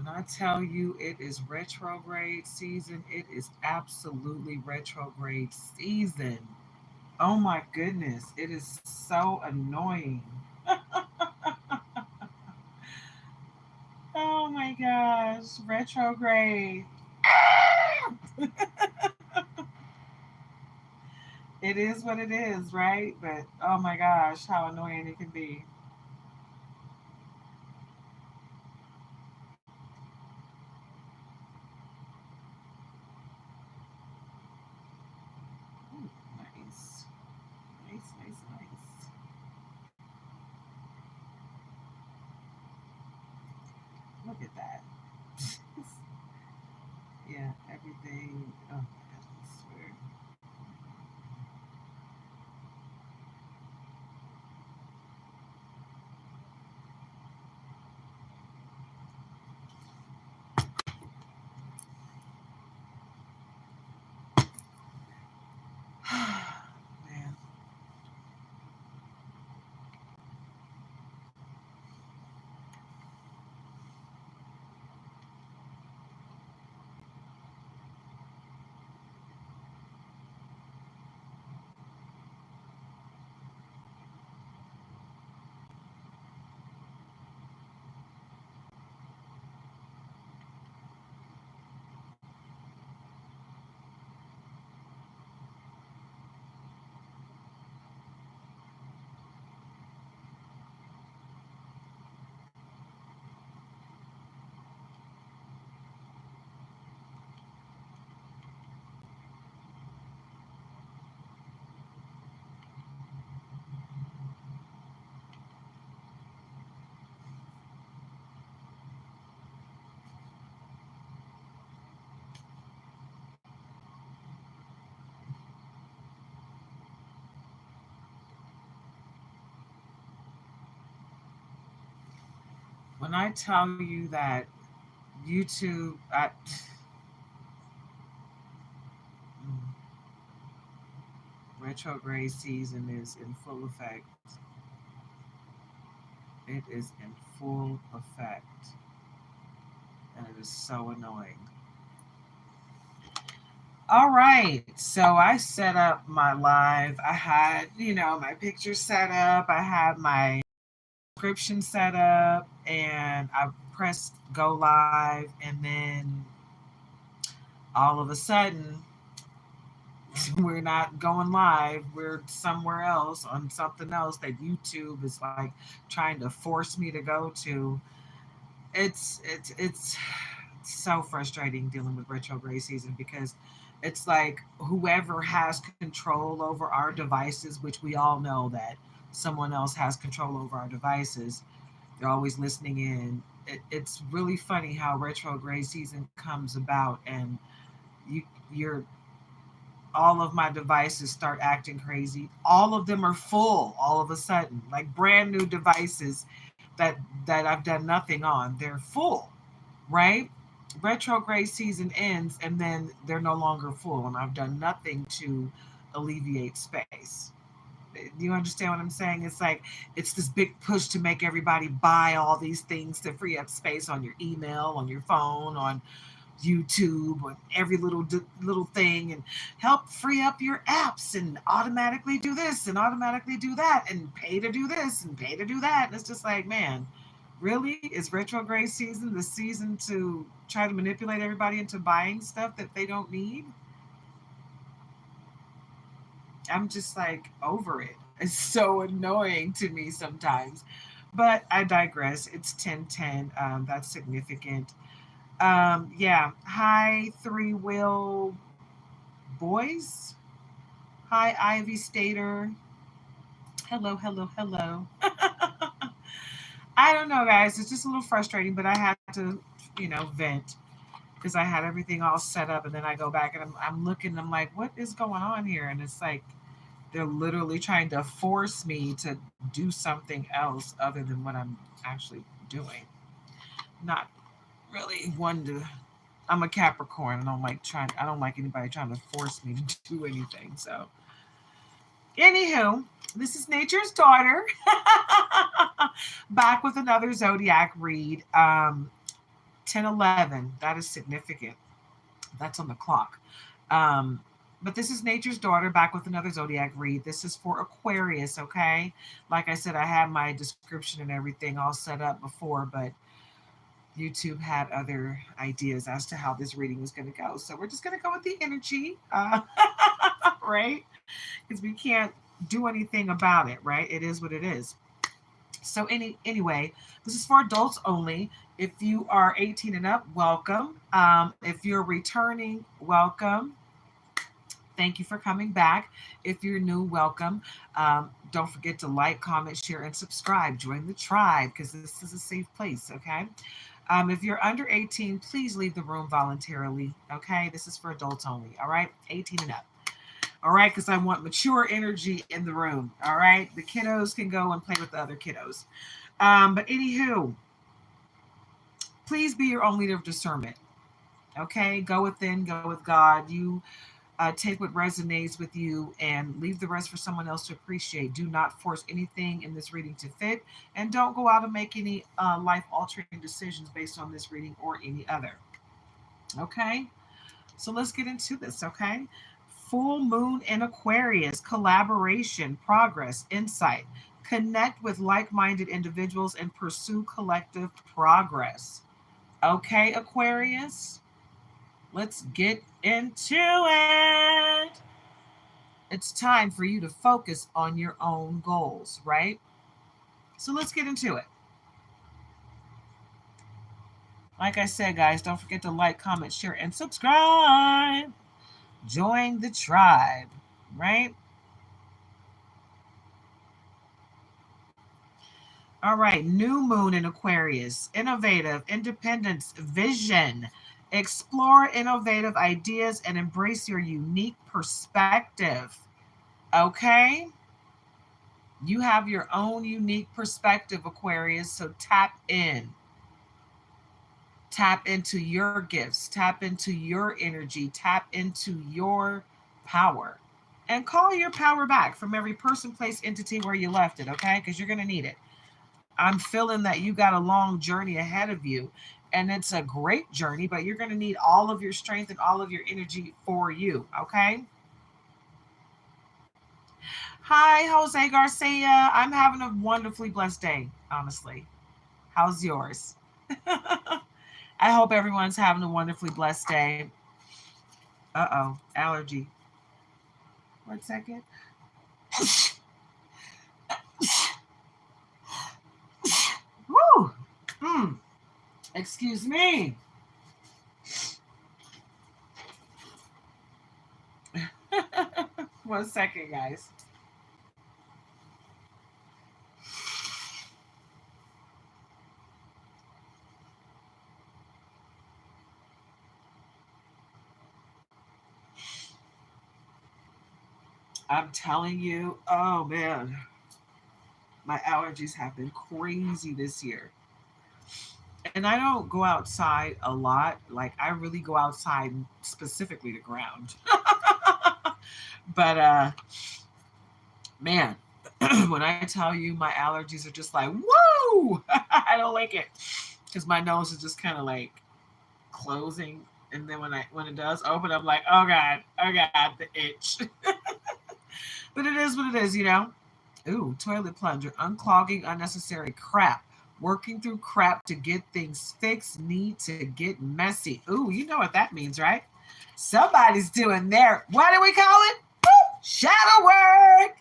When I tell you it is retrograde season, it is absolutely retrograde season. Oh my goodness, it is so annoying. Oh my gosh, retrograde. It is what it is, right? But oh my gosh, how annoying it can be. Ooh, nice. Nice, nice, nice. Look at that. Yeah, everything. Oh my goodness, I swear. Man. When I tell you that YouTube, retrograde season is in full effect. It is in full effect. And it is so annoying. All right. So I set up my live. I had, my picture set up. I had my description set up and I pressed go live. And then all of a sudden, we're not going live. We're somewhere else on something else that YouTube is like trying to force me to go to. It's so frustrating dealing with retrograde season because it's like whoever has control over our devices, which we all know that someone else has control over our devices, they're always listening in. It's really funny how retrograde season comes about and you you're all of my devices start acting crazy. All of them are full all of a sudden, like brand new devices that I've done nothing on. They're full, right? Retrograde season ends and then they're no longer full, and I've done nothing to alleviate space. Do you understand what I'm saying? It's like it's this big push to make everybody buy all these things to free up space on your email, on your phone, on YouTube, on every little thing, and help free up your apps and automatically do this and automatically do that and pay to do this and pay to do that. And it's just like, man, really? Is retrograde season the season to try to manipulate everybody into buying stuff that they don't need? I'm just like over it. It's so annoying to me sometimes. But I digress. It's 1010. That's significant. Yeah. Hi, Three Will Boys. Hi, Ivy Stater. Hello, hello, hello. I don't know, guys. It's just a little frustrating, but I had to, vent because I had everything all set up, and then I go back and I'm looking. I'm like, what is going on here? And it's like they're literally trying to force me to do something else other than what I'm actually doing. Not really one to. I'm a Capricorn. I don't like trying. I don't like anybody trying to force me to do anything. So, anywho, this is Nature's Daughter, back with another zodiac read. 10:11. That is significant. That's on the clock. Um, but this is Nature's Daughter back with another Zodiac read. This is for Aquarius, okay? Like I said, I had my description and everything all set up before, but YouTube had other ideas as to how this reading was going to go. So we're just going to go with the energy, right? Because we can't do anything about it, right? It is what it is. So anyway, this is for adults only. If you are 18 and up, welcome. If you're returning, welcome. Thank you for coming back. If you're new, welcome. Don't forget to like, comment, share, and subscribe. Join the tribe because this is a safe place, okay? If you're under 18, please leave the room voluntarily, okay? This is for adults only, all right? 18 and up. All right, because I want mature energy in the room. All right, the kiddos can go and play with the other kiddos. But anywho, please be your own leader of discernment. Okay, go within, go with God. You take what resonates with you and leave the rest for someone else to appreciate. Do not force anything in this reading to fit, and don't go out and make any life-altering decisions based on this reading or any other. Okay, so let's get into this. Okay. Full moon in Aquarius, collaboration, progress, insight. Connect with like minded individuals and pursue collective progress. Okay, Aquarius, let's get into it. It's time for you to focus on your own goals, right? So let's get into it. Like I said, guys, don't forget to like, comment, share, and subscribe. Join the tribe, right? All right, new moon in Aquarius, innovative, independence, vision. Explore innovative ideas and embrace your unique perspective. Okay? You have your own unique perspective, Aquarius, so tap in. Tap into your gifts, tap into your energy, tap into your power. And call your power back from every person, place, entity where you left it, okay? Because you're going to need it. I'm feeling that you got a long journey ahead of you, and it's a great journey, but you're going to need all of your strength and all of your energy for you, okay? Hi, Jose Garcia. I'm having a wonderfully blessed day, honestly. How's yours? I hope everyone's having a wonderfully blessed day. Uh-oh, allergy. 1 second. Woo! Excuse me. 1 second, guys. I'm telling you, oh man, my allergies have been crazy this year. And I don't go outside a lot. Like, I really go outside specifically to ground. But man, when I tell you my allergies are just like, woo! I don't like it. Because my nose is just kind of like closing. And then when it does open, I'm like, oh God, the itch. But it is what it is, you know. Ooh, toilet plunger, unclogging unnecessary crap. Working through crap to get things fixed, need to get messy. Ooh, you know what that means, right? Somebody's doing their, what do we call it? Woo! Shadow work.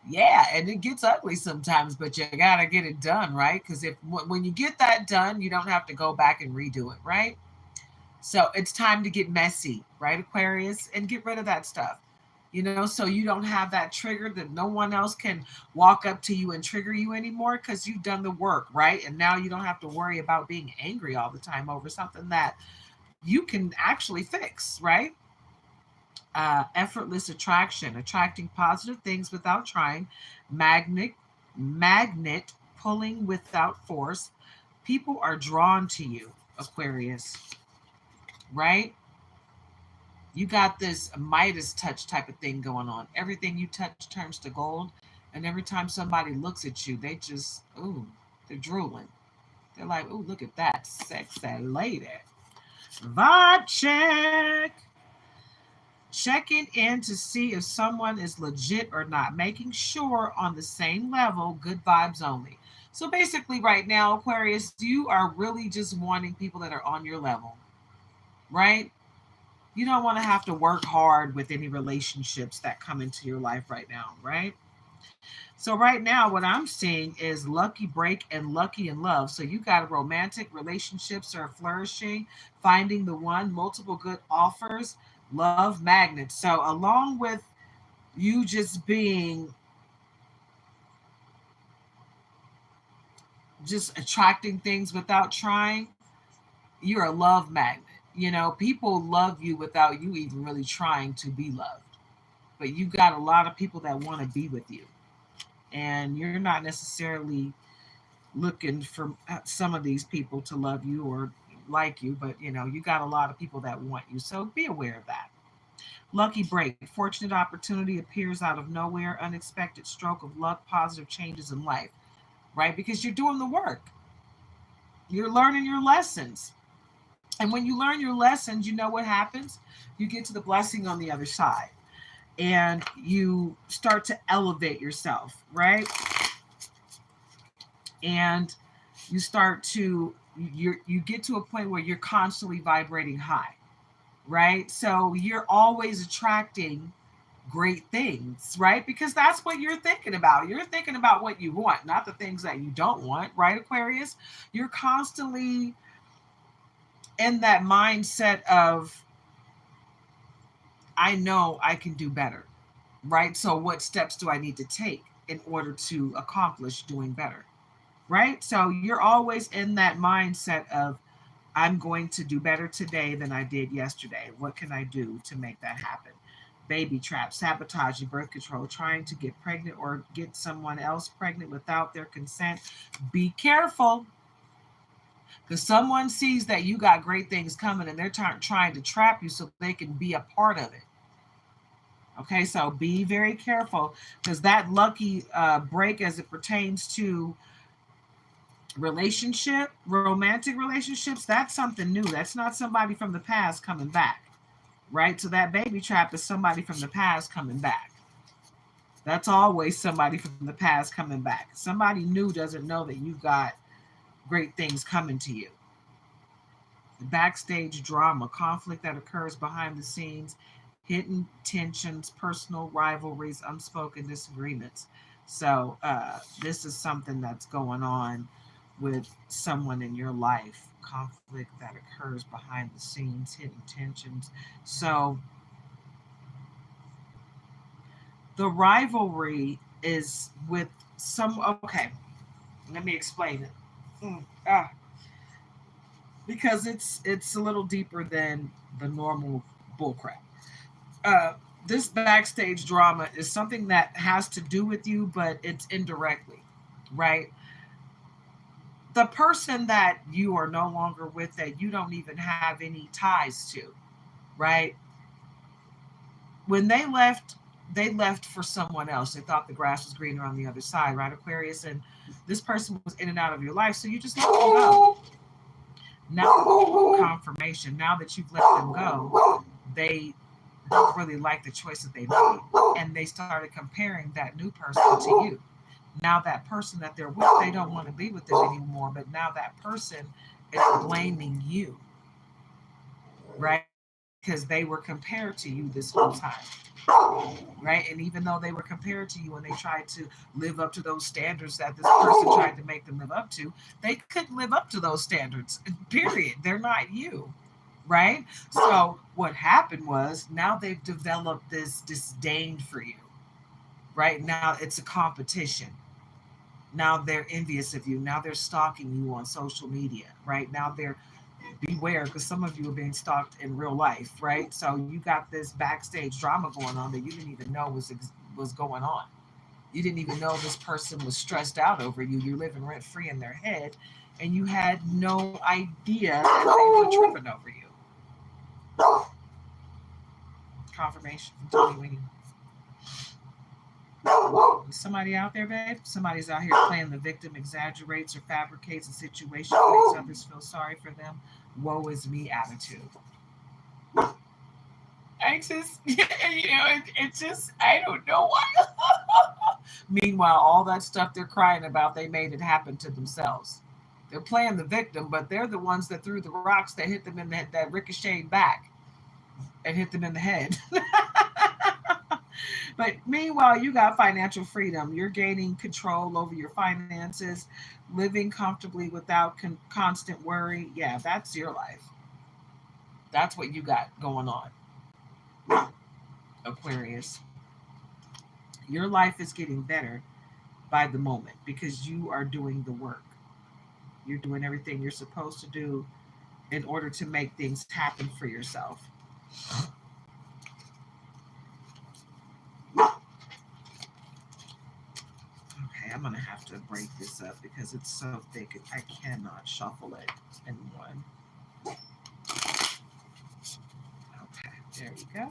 Yeah, and it gets ugly sometimes, but you gotta get it done, right? Because if when you get that done, you don't have to go back and redo it, right? So it's time to get messy, right, Aquarius, and get rid of that stuff. You know, so you don't have that trigger that no one else can walk up to you and trigger you anymore because you've done the work, right? And now you don't have to worry about being angry all the time over something that you can actually fix, right? Effortless attraction, attracting positive things without trying, magnet pulling without force. People are drawn to you, Aquarius, right? You got this Midas touch type of thing going on. Everything you touch turns to gold, and every time somebody looks at you, they just, ooh, they're drooling. They're like, oh, look at that sexy lady. Vibe check. Checking in to see if someone is legit or not, making sure on the same level, good vibes only. So basically, right now, Aquarius, you are really just wanting people that are on your level, right? You don't want to have to work hard with any relationships that come into your life right now, right? So right now, what I'm seeing is lucky break and lucky in love. So you got romantic relationships are flourishing, finding the one, multiple good offers, love magnets. So along with you just being just attracting things without trying, you're a love magnet. You know, people love you without you even really trying to be loved. But you got a lot of people that want to be with you. And you're not necessarily looking for some of these people to love you or like you, but you know, you got a lot of people that want you. So be aware of that. Lucky break. Fortunate opportunity appears out of nowhere. Unexpected stroke of luck. Positive changes in life, right? Because you're doing the work. You're learning your lessons. And when you learn your lessons, you know what happens? You get to the blessing on the other side and you start to elevate yourself, right? And you start to you get to a point where you're constantly vibrating high, right? So you're always attracting great things, right? Because that's what you're thinking about. You're thinking about what you want, not the things that you don't want, right, Aquarius? You're constantly in that mindset of, I know I can do better, right? So what steps do I need to take in order to accomplish doing better, right? So you're always in that mindset of, I'm going to do better today than I did yesterday. What can I do to make that happen? Baby trap, sabotaging birth control, trying to get pregnant or get someone else pregnant without their consent. Be careful, because someone sees that you got great things coming and they're trying to trap you so they can be a part of it. Okay, so be very careful, because that lucky break as it pertains to romantic relationships, that's something new. That's not somebody from the past coming back, right? So that baby trap is somebody from the past coming back. That's always somebody from the past coming back. Somebody new doesn't know that you got great things coming to you. The backstage drama, conflict that occurs behind the scenes, hidden tensions, personal rivalries, unspoken disagreements. So this is something that's going on with someone in your life. Conflict that occurs behind the scenes, hidden tensions. So the rivalry is with some. Okay, let me explain it. Because it's a little deeper than the normal bullcrap. Uh, this backstage drama is something that has to do with you, but it's indirectly, right? The person that you are no longer with, that you don't even have any ties to, right? When they left for someone else. They thought the grass was greener on the other side, right, Aquarius? And this person was in and out of your life, so you just let them go. Now, confirmation. Now that you've let them go, they don't really like the choice that they made, and they started comparing that new person to you. Now that person that they're with, they don't want to be with them anymore, but now that person is blaming you, right? Because they were compared to you this whole time, right? And even though they were compared to you and they tried to live up to those standards that this person tried to make them live up to, they couldn't live up to those standards, period. They're not you, right? So what happened was, now they've developed this disdain for you, right? Now it's a competition. Now they're envious of you. Now they're stalking you on social media, right? Now they're, beware, because some of you are being stalked in real life, right? So you got this backstage drama going on that you didn't even know was going on. You didn't even know this person was stressed out over you. You're living rent free in their head, and you had no idea that they were tripping over you. Confirmation from Tony Winnie. Oh, is somebody out there, babe? Somebody's out here playing the victim, exaggerates or fabricates a situation, makes others feel sorry for them. Woe is me attitude. I just, it just, I don't know why. Meanwhile, all that stuff they're crying about, they made it happen to themselves. They're playing the victim, but they're the ones that threw the rocks that hit them in the head, that ricocheted back and hit them in the head. But meanwhile, you got financial freedom. You're gaining control over your finances, living comfortably without constant worry. Yeah, that's your life. That's what you got going on, Aquarius. Your life is getting better by the moment because you are doing the work. You're doing everything you're supposed to do in order to make things happen for yourself. Okay, I'm gonna have to break this up because it's so thick. I cannot shuffle it in one. Okay, there we go.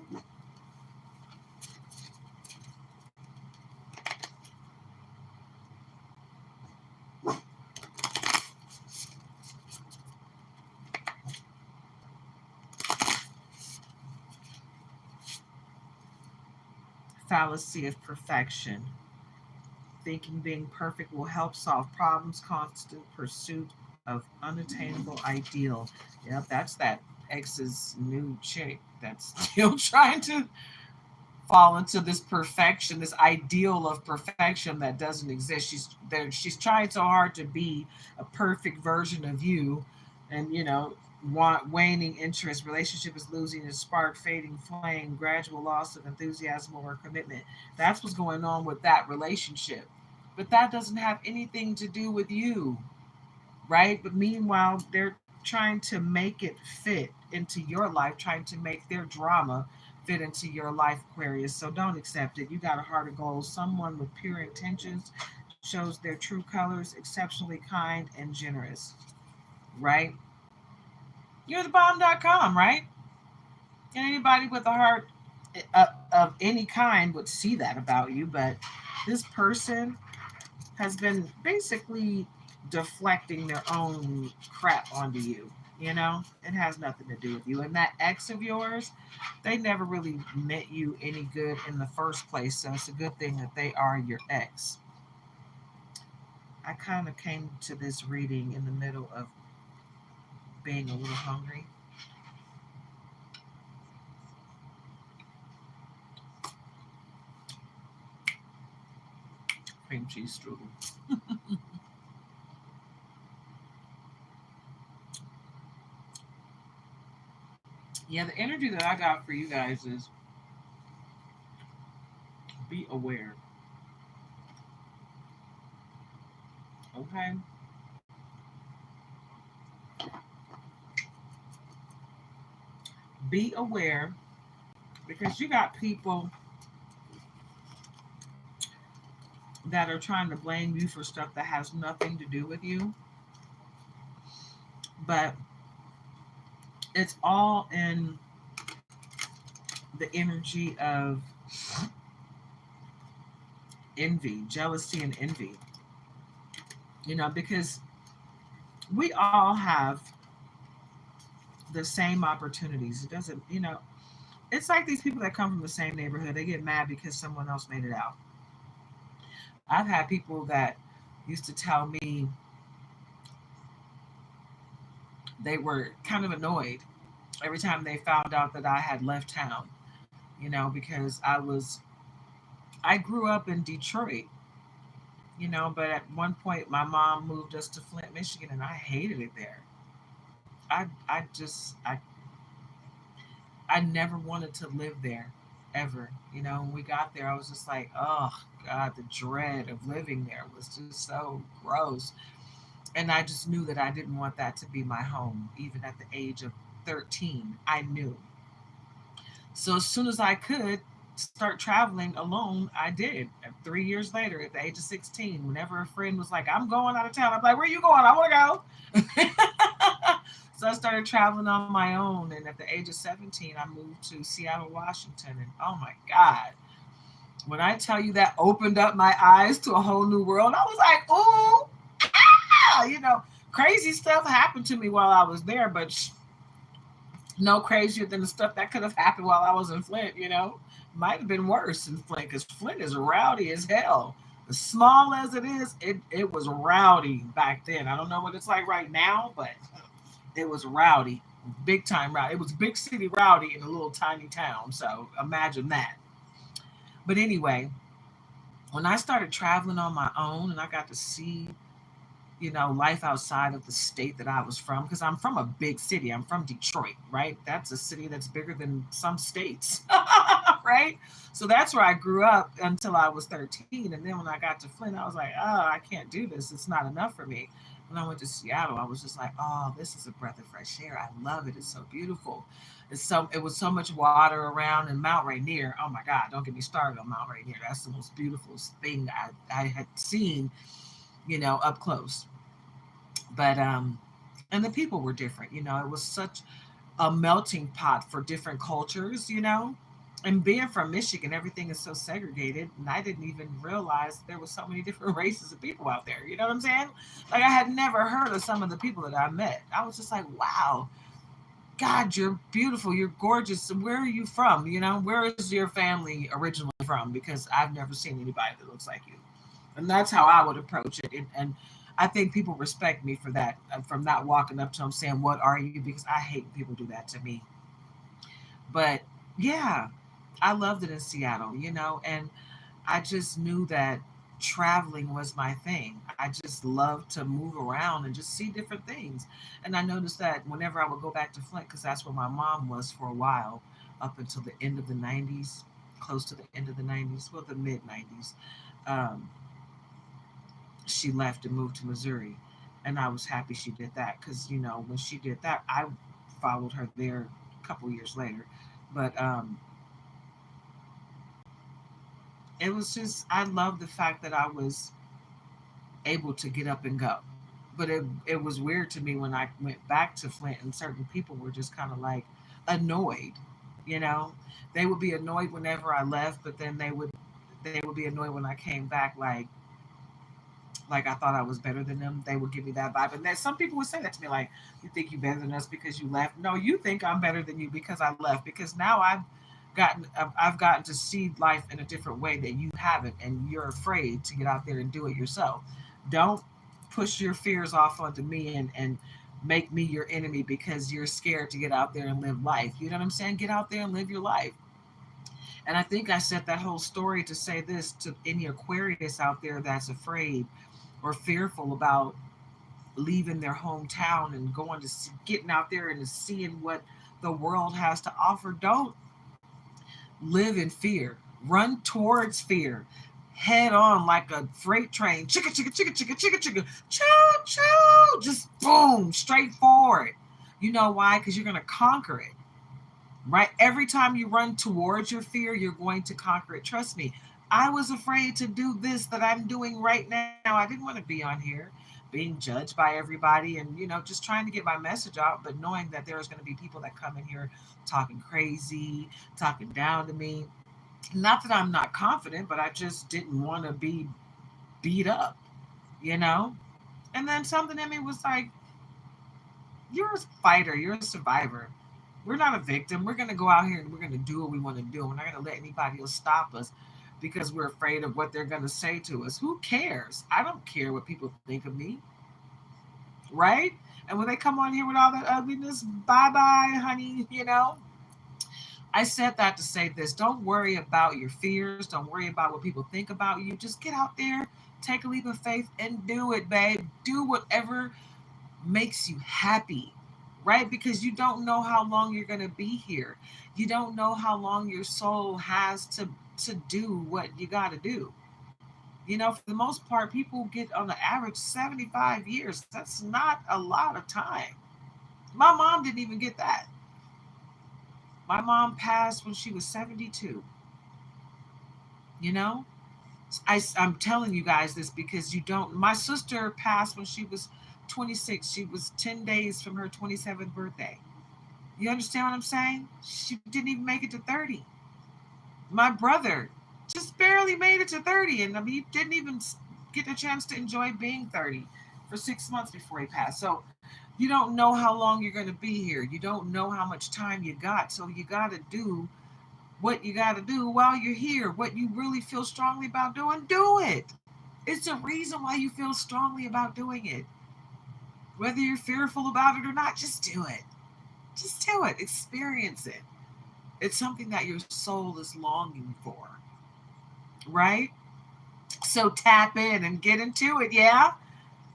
Fallacy of perfection. Thinking being perfect will help solve problems, constant pursuit of unattainable ideal. Yep, that's that ex's new chick that's still trying to fall into this perfection, this ideal of perfection that doesn't exist. She's there, she's trying so hard to be a perfect version of you, and waning interest, relationship is losing its spark, fading flame, gradual loss of enthusiasm or commitment. That's what's going on with that relationship. But that doesn't have anything to do with you, right? But meanwhile, they're trying to make it fit into your life, trying to make their drama fit into your life, Aquarius. So don't accept it. You got a heart of gold. Someone with pure intentions shows their true colors, exceptionally kind and generous, right? You're the bomb.com, right? And anybody with a heart of any kind would see that about you. But this person has been basically deflecting their own crap onto you. It has nothing to do with you. And that ex of yours, they never really meant you any good in the first place. So it's a good thing that they are your ex. I kind of came to this reading in the middle of being a little hungry. Cream cheese strudel. Yeah, the energy that I got for you guys is be aware. Okay? Be aware because you got people that are trying to blame you for stuff that has nothing to do with you. But it's all in the energy of envy, jealousy, and envy. Because we all have the same opportunities. It doesn't, it's like these people that come from the same neighborhood, they get mad because someone else made it out. I've had people that used to tell me they were kind of annoyed every time they found out that I had left town, because I grew up in Detroit, but at one point my mom moved us to Flint, Michigan, and I hated it there. I never wanted to live there ever. When we got there, I was just like, oh God, the dread of living there was just so gross. And I just knew that I didn't want that to be my home, even at the age of 13. I knew. So as soon as I could start traveling alone, I did. 3 years later, at the age of 16, whenever a friend was like, I'm going out of town, I'm like, where you going? I want to go. So I started traveling on my own. And at the age of 17, I moved to Seattle, Washington. And oh my God, When I tell you that opened up my eyes to a whole new world, I was like, ooh, ah, crazy stuff happened to me while I was there, but no crazier than the stuff that could have happened while I was in Flint. Might have been worse in Flint because Flint is rowdy as hell. As small as it is, it was rowdy back then. I don't know what it's like right now, but it was rowdy, big time rowdy. It was big city rowdy in a little tiny town. So imagine that. But anyway, when I started traveling on my own and I got to see, life outside of the state that I was from, because I'm from a big city. I'm from Detroit, right? That's a city that's bigger than some states, right? So that's where I grew up until I was 13. And then when I got to Flint, I was like, oh, I can't do this. It's not enough for me. When I went to Seattle, I was just like, oh, this is a breath of fresh air. I love it. It's so beautiful. It was so much water around, and Mount Rainier. Oh my God, don't get me started on Mount Rainier. That's the most beautiful thing I had seen, up close. But and the people were different. It was such a melting pot for different cultures. And being from Michigan, everything is so segregated, and I didn't even realize there was so many different races of people out there. You know what I'm saying? Like I had never heard of some of the people that I met. I was just like, wow, God, you're beautiful, you're gorgeous. And where are you from? Where is your family originally from? Because I've never seen anybody that looks like you. And that's how I would approach it. And I think people respect me for that, from not walking up to them saying, "What are you?" Because I hate when people do that to me. But yeah, I loved it in Seattle, and I just knew that traveling was my thing. I just loved to move around and just see different things. And I noticed that whenever I would go back to Flint, because that's where my mom was for a while, up until the end of the 90s, close to the end of the 90s, well, the mid 90s, um, she left and moved to Missouri. And I was happy she did that because, when she did that, I followed her there a couple years later. But it was just, I love the fact that I was able to get up and go. But it was weird to me when I went back to Flint and certain people were just kind of like annoyed, you know. They would be annoyed whenever I left, but then they would be annoyed when I came back, like I thought I was better than them. They would give me that vibe. And then some people would say that to me, like, you think you're better than us because you left. No, you think I'm better than you because I left. Because now I've gotten to see life in a different way that you haven't, and you're afraid to get out there and do it yourself. Don't push your fears off onto me and make me your enemy because you're scared to get out there and live life. You know what I'm saying? Get out there and live your life. And I think I said that whole story to say this to any Aquarius out there that's afraid or fearful about leaving their hometown and going to getting out there and seeing what the world has to offer. Don't live in fear. Run towards fear. Head on like a freight train. Chicka, chicka, chicka, chicka, chicka, chicka. Choo, choo. Just boom, straight forward. You know why? Because you're going to conquer it. Right? Every time you run towards your fear, you're going to conquer it. Trust me. I was afraid to do this that I'm doing right now. I didn't want to be on here being judged by everybody and, just trying to get my message out, but knowing that there's going to be people that come in here talking crazy, talking down to me. Not that I'm not confident, but I just didn't want to be beat up, you know? And then something in me was like, you're a fighter, you're a survivor. We're not a victim. We're going to go out here and we're going to do what we want to do. We're not going to let anybody else stop us because we're afraid of what they're going to say to us. Who cares? I don't care what people think of me, right? And when they come on here with all that ugliness, bye bye, honey, I said that to say this. Don't worry about your fears. Don't worry about what people think about you. Just get out there, take a leap of faith, and do it, babe. Do whatever makes you happy, right? Because you don't know how long you're going to be here. You don't know how long your soul has to do what you got to do. For the most part, people get on the average 75 years. That's not a lot of time. My mom didn't even get that. My mom passed when she was 72. You know, I'm telling you guys this because you don't. My sister passed when she was 26. She was 10 days from her 27th birthday. You understand what I'm saying? She didn't even make it to 30. My brother just barely made it to 30. And I mean, he didn't even get a chance to enjoy being 30 for 6 months before he passed. So you don't know how long you're going to be here. You don't know how much time you got. So you got to do what you got to do while you're here. What you really feel strongly about doing, do it. It's a reason why you feel strongly about doing it. Whether you're fearful about it or not, just do it. Just do it. Experience it. It's something that your soul is longing for, right? So tap in and get into it, yeah?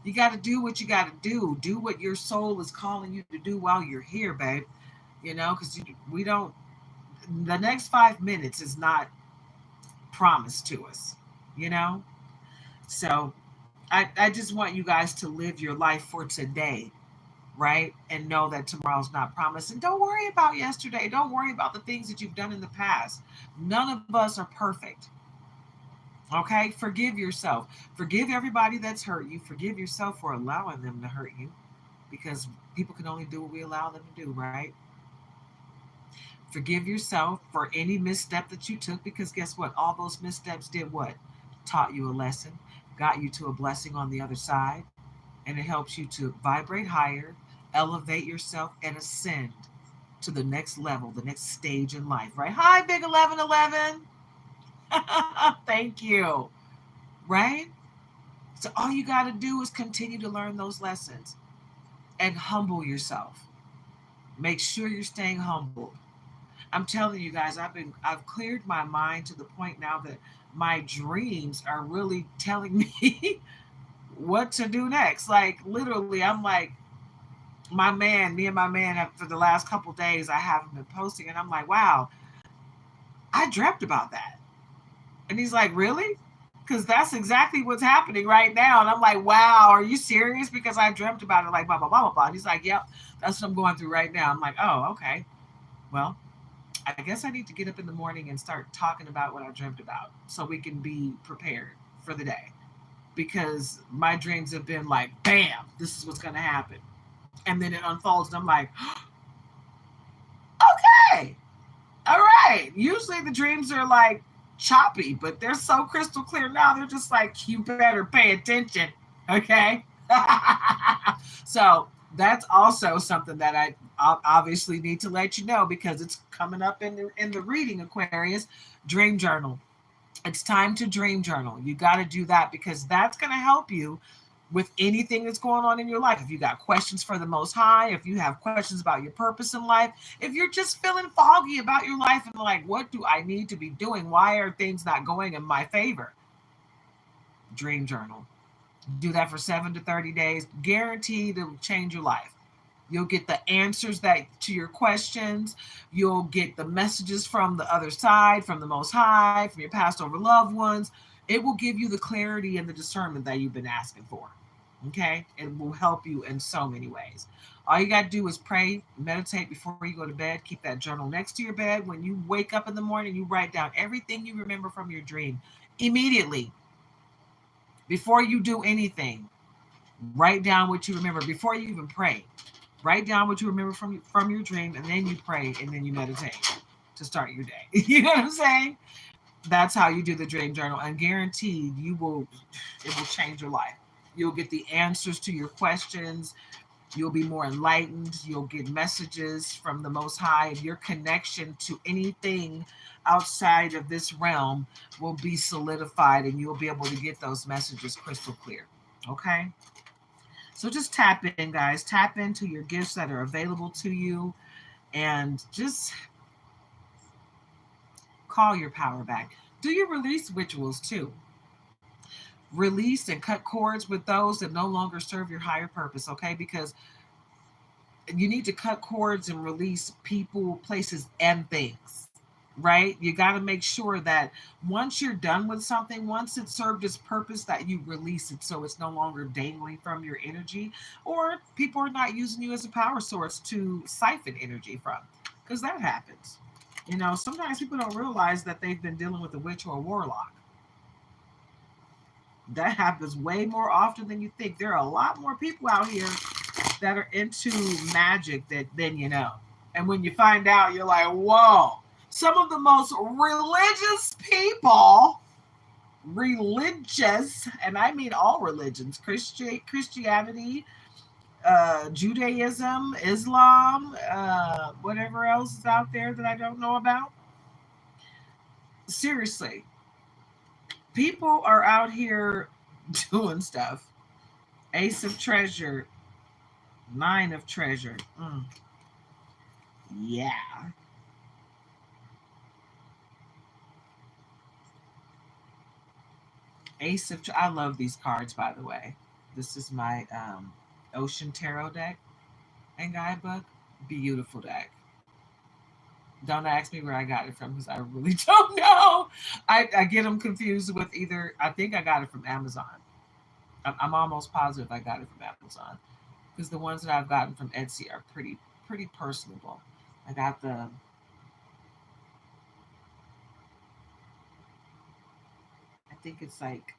You got to do what you got to do. Do what your soul is calling you to do while you're here, babe. You know, because we don't, the next 5 minutes is not promised to us, you know? So I just want you guys to live your life for today, right? And know that tomorrow's not promised. And don't worry about yesterday. Don't worry about the things that you've done in the past. None of us are perfect. Okay? Forgive yourself. Forgive everybody that's hurt you. Forgive yourself for allowing them to hurt you because people can only do what we allow them to do, right? Forgive yourself for any misstep that you took because guess what? All those missteps did what? Taught you a lesson, got you to a blessing on the other side, and it helps you to vibrate higher, elevate yourself, and ascend to the next level, the next stage in life, right? Hi, Big 1111. Thank you, right? So all you got to do is continue to learn those lessons and humble yourself. Make sure you're staying humble. I'm telling you guys, I've cleared my mind to the point now that my dreams are really telling me what to do next. Like literally, I'm like, me and my man have, for the last couple days, I haven't been posting, and I'm like, wow, I dreamt about that. And he's like, really? Because that's exactly what's happening right now. And I'm like, wow, are you serious? Because I dreamt about it, like blah blah blah blah blah. And he's like, yep, that's what I'm going through right now. I'm like, oh, okay. Well, I guess I need to get up in the morning and start talking about what I dreamt about so we can be prepared for the day. Because my dreams have been like, bam, this is what's going to happen. And then it unfolds, and I'm like, okay, all right. Usually the dreams are like choppy, but they're so crystal clear now. They're just like, you better pay attention, okay? So that's also something that I obviously need to let you know because it's coming up in the reading, Aquarius. Dream journal. It's time to dream journal. You got to do that because that's going to help you with anything that's going on in your life. If you got questions for the Most High, if you have questions about your purpose in life, if you're just feeling foggy about your life and like, what do I need to be doing? Why are things not going in my favor? Dream journal. Do that for 7 to 30 days. Guaranteed it will change your life. You'll get the answers that to your questions. You'll get the messages from the other side, from the Most High, from your past over loved ones. It will give you the clarity and the discernment that you've been asking for. Okay? It will help you in so many ways. All you got to do is pray, meditate before you go to bed. Keep that journal next to your bed. When you wake up in the morning, you write down everything you remember from your dream immediately. Before you do anything, write down what you remember. Before you even pray, write down what you remember from your dream, and then you pray, and then you meditate to start your day. You know what I'm saying? That's how you do the dream journal, and guaranteed it will change your life. You'll get the answers to your questions. You'll be more enlightened. You'll get messages from the Most High. Your connection to anything outside of this realm will be solidified, and you'll be able to get those messages crystal clear. Okay? So just tap in, guys. Tap into your gifts that are available to you and just call your power back. Do your release rituals too. Release and cut cords with those that no longer serve your higher purpose, okay? Because you need to cut cords and release people, places, and things, right? You got to make sure that once you're done with something, once it served its purpose, that you release it so it's no longer dangling from your energy, or people are not using you as a power source to siphon energy from, because that happens. You know, sometimes people don't realize that they've been dealing with a witch or a warlock. That happens way more often than you think. There are a lot more people out here that are into magic than you know. And when you find out, you're like, whoa, Some of the most religious people, religious, and I mean all religions, Christianity, Judaism, Islam, whatever else is out there that I don't know about. Seriously, people are out here doing stuff. Ace of treasure, nine of treasure. Yeah. I love these cards, by the way. This is my Ocean Tarot deck and guidebook. Beautiful deck. Don't ask me where I got it from because I really don't know. I get them confused with either, I think I got it from Amazon. I'm almost positive I got it from Amazon because the ones that I've gotten from Etsy are pretty personable. I got I think it's like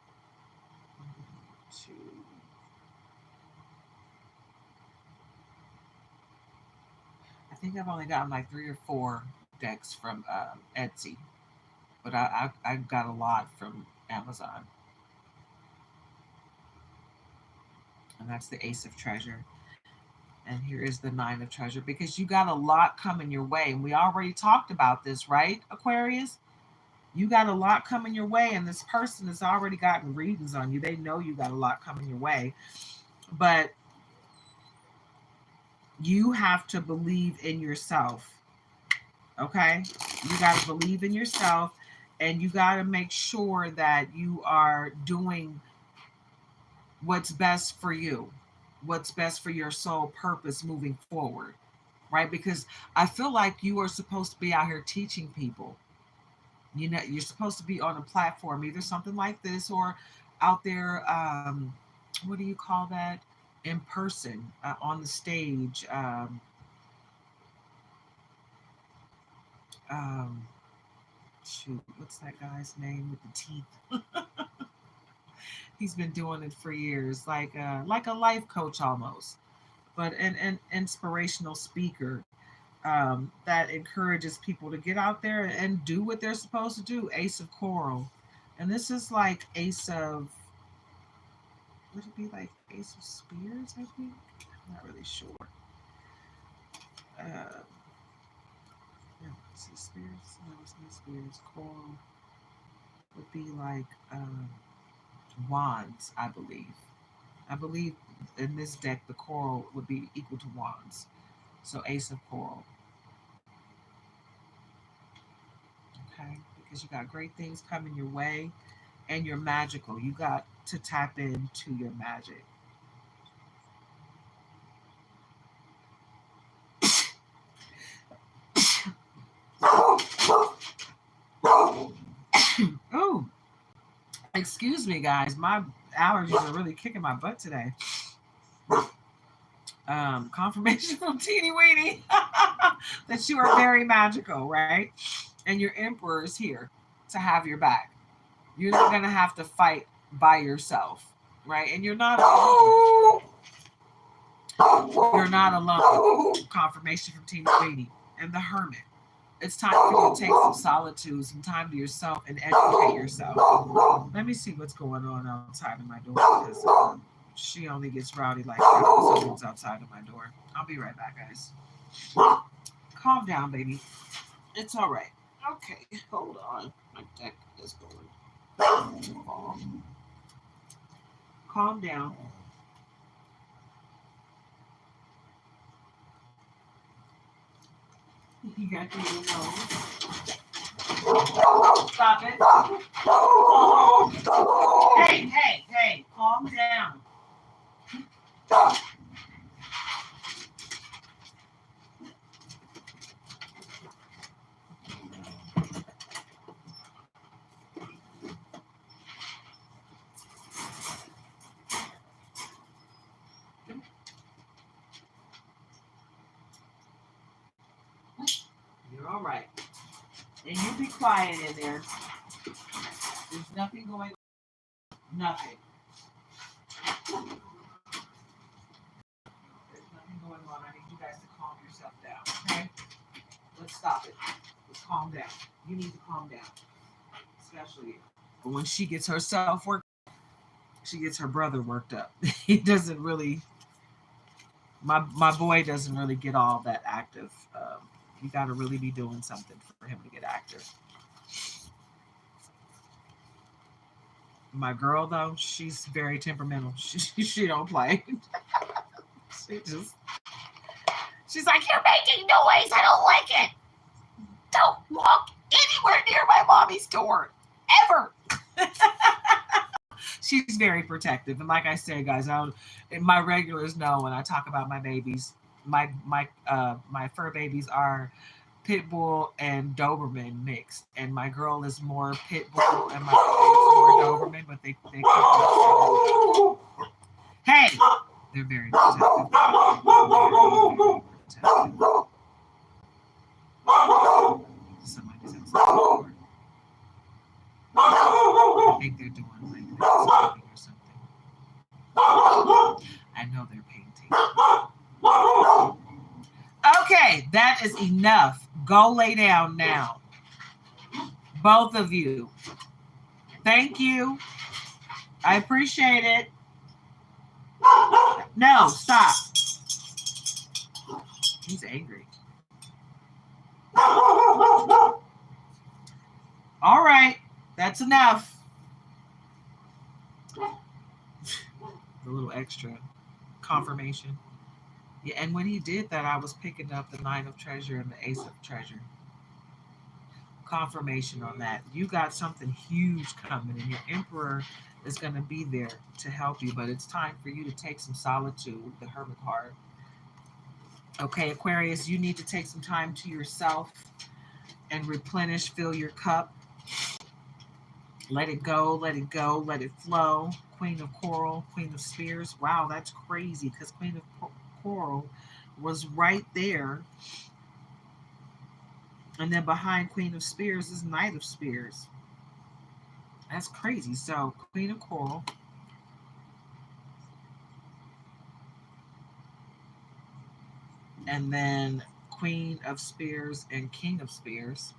two, I think I've only gotten like three or four decks from Etsy, but I got a lot from Amazon, and that's the Ace of Treasure. And here is the Nine of Treasure because you got a lot coming your way, and we already talked about this, right, Aquarius? You got a lot coming your way, and this person has already gotten readings on you. They know you got a lot coming your way, but you have to believe in yourself. Okay, you got to believe in yourself, and you got to make sure that you are doing what's best for you, what's best for your soul purpose moving forward, right? Because I feel like you are supposed to be out here teaching people. You know, you're supposed to be on a platform, either something like this or out there. What do you call that? In person, on the stage. Um, Shoot, what's that guy's name with the teeth? He's been doing it for years, like a life coach almost, but an inspirational speaker that encourages people to get out there and do what they're supposed to do. Ace of Coral, and this is like Ace of, would it be like Ace of Spears? I think I'm not really sure. Uh, no, is it Spears? No, it's not Spears. Coral would be like wands, I believe. I believe in this deck the coral would be equal to wands. So Ace of Coral. Okay, because you got great things coming your way, and you're magical. You got to tap into your magic. Oh, excuse me, guys. My allergies are really kicking my butt today. Confirmation from Teeny Weeny that you are very magical, right? And your emperor is here to have your back. You're not gonna have to fight by yourself, right? And you're not alone. Confirmation from Teeny Weeny and the Hermit. It's time for you to take some solitude, some time to yourself, and educate yourself. Let me see what's going on outside of my door because she only gets rowdy like that when someone's outside of my door. I'll be right back, guys. Calm down, baby. It's all right. Okay, hold on. My deck is going too long. Calm down. You got to know. Stop it. Hey, calm down. You're all right. And you be quiet in there. There's nothing going on. Nothing. There's nothing going on. I need you guys to calm yourself down, okay? Let's stop it. calm down. You need to calm down, especially you. But when she gets herself worked, she gets her brother worked up. He doesn't really. My boy doesn't really get all that active. You got to really be doing something for him to get active. My girl though, she's very temperamental. She don't play. she just she's like, you're making noise. I don't like it. Don't walk anywhere near my mommy's door ever. She's very protective, and like I said, guys, my regulars know when I talk about my babies. My fur babies are pit bull and Doberman mixed, and my girl is more pit bull, and my boy is more Doberman, but they hey, they're very protective. Very protective. Somebody's outside. I think they're doing like landscaping or something. I know they're painting. Okay, that is enough. Go lay down now. Both of you. Thank you. I appreciate it. No, stop. He's angry. All right, that's enough. A little extra confirmation. Yeah, and when he did that, I was picking up the Nine of Treasure and the Ace of Treasure. Confirmation on that. You got something huge coming, and your Emperor is going to be there to help you, but it's time for you to take some solitude, the Hermit card. Okay, Aquarius, you need to take some time to yourself and replenish, fill your cup. Let it go, let it go, let it flow. Queen of Coral, Queen of Spears. Wow, that's crazy because Queen of Coral was right there. And then behind Queen of Spears is Knight of Spears. That's crazy. So, Queen of Coral. And then Queen of Spears and King of Spears.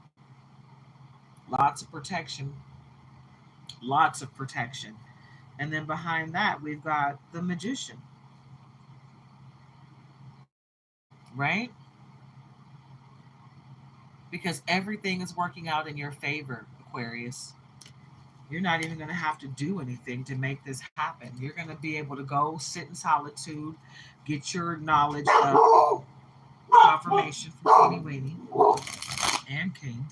Lots of protection. Lots of protection. And then behind that, we've got the Magician. Right? Because everything is working out in your favor, Aquarius. You're not even going to have to do anything to make this happen. You're going to be able to go sit in solitude, get your knowledge of confirmation from Teeny Weeny and King.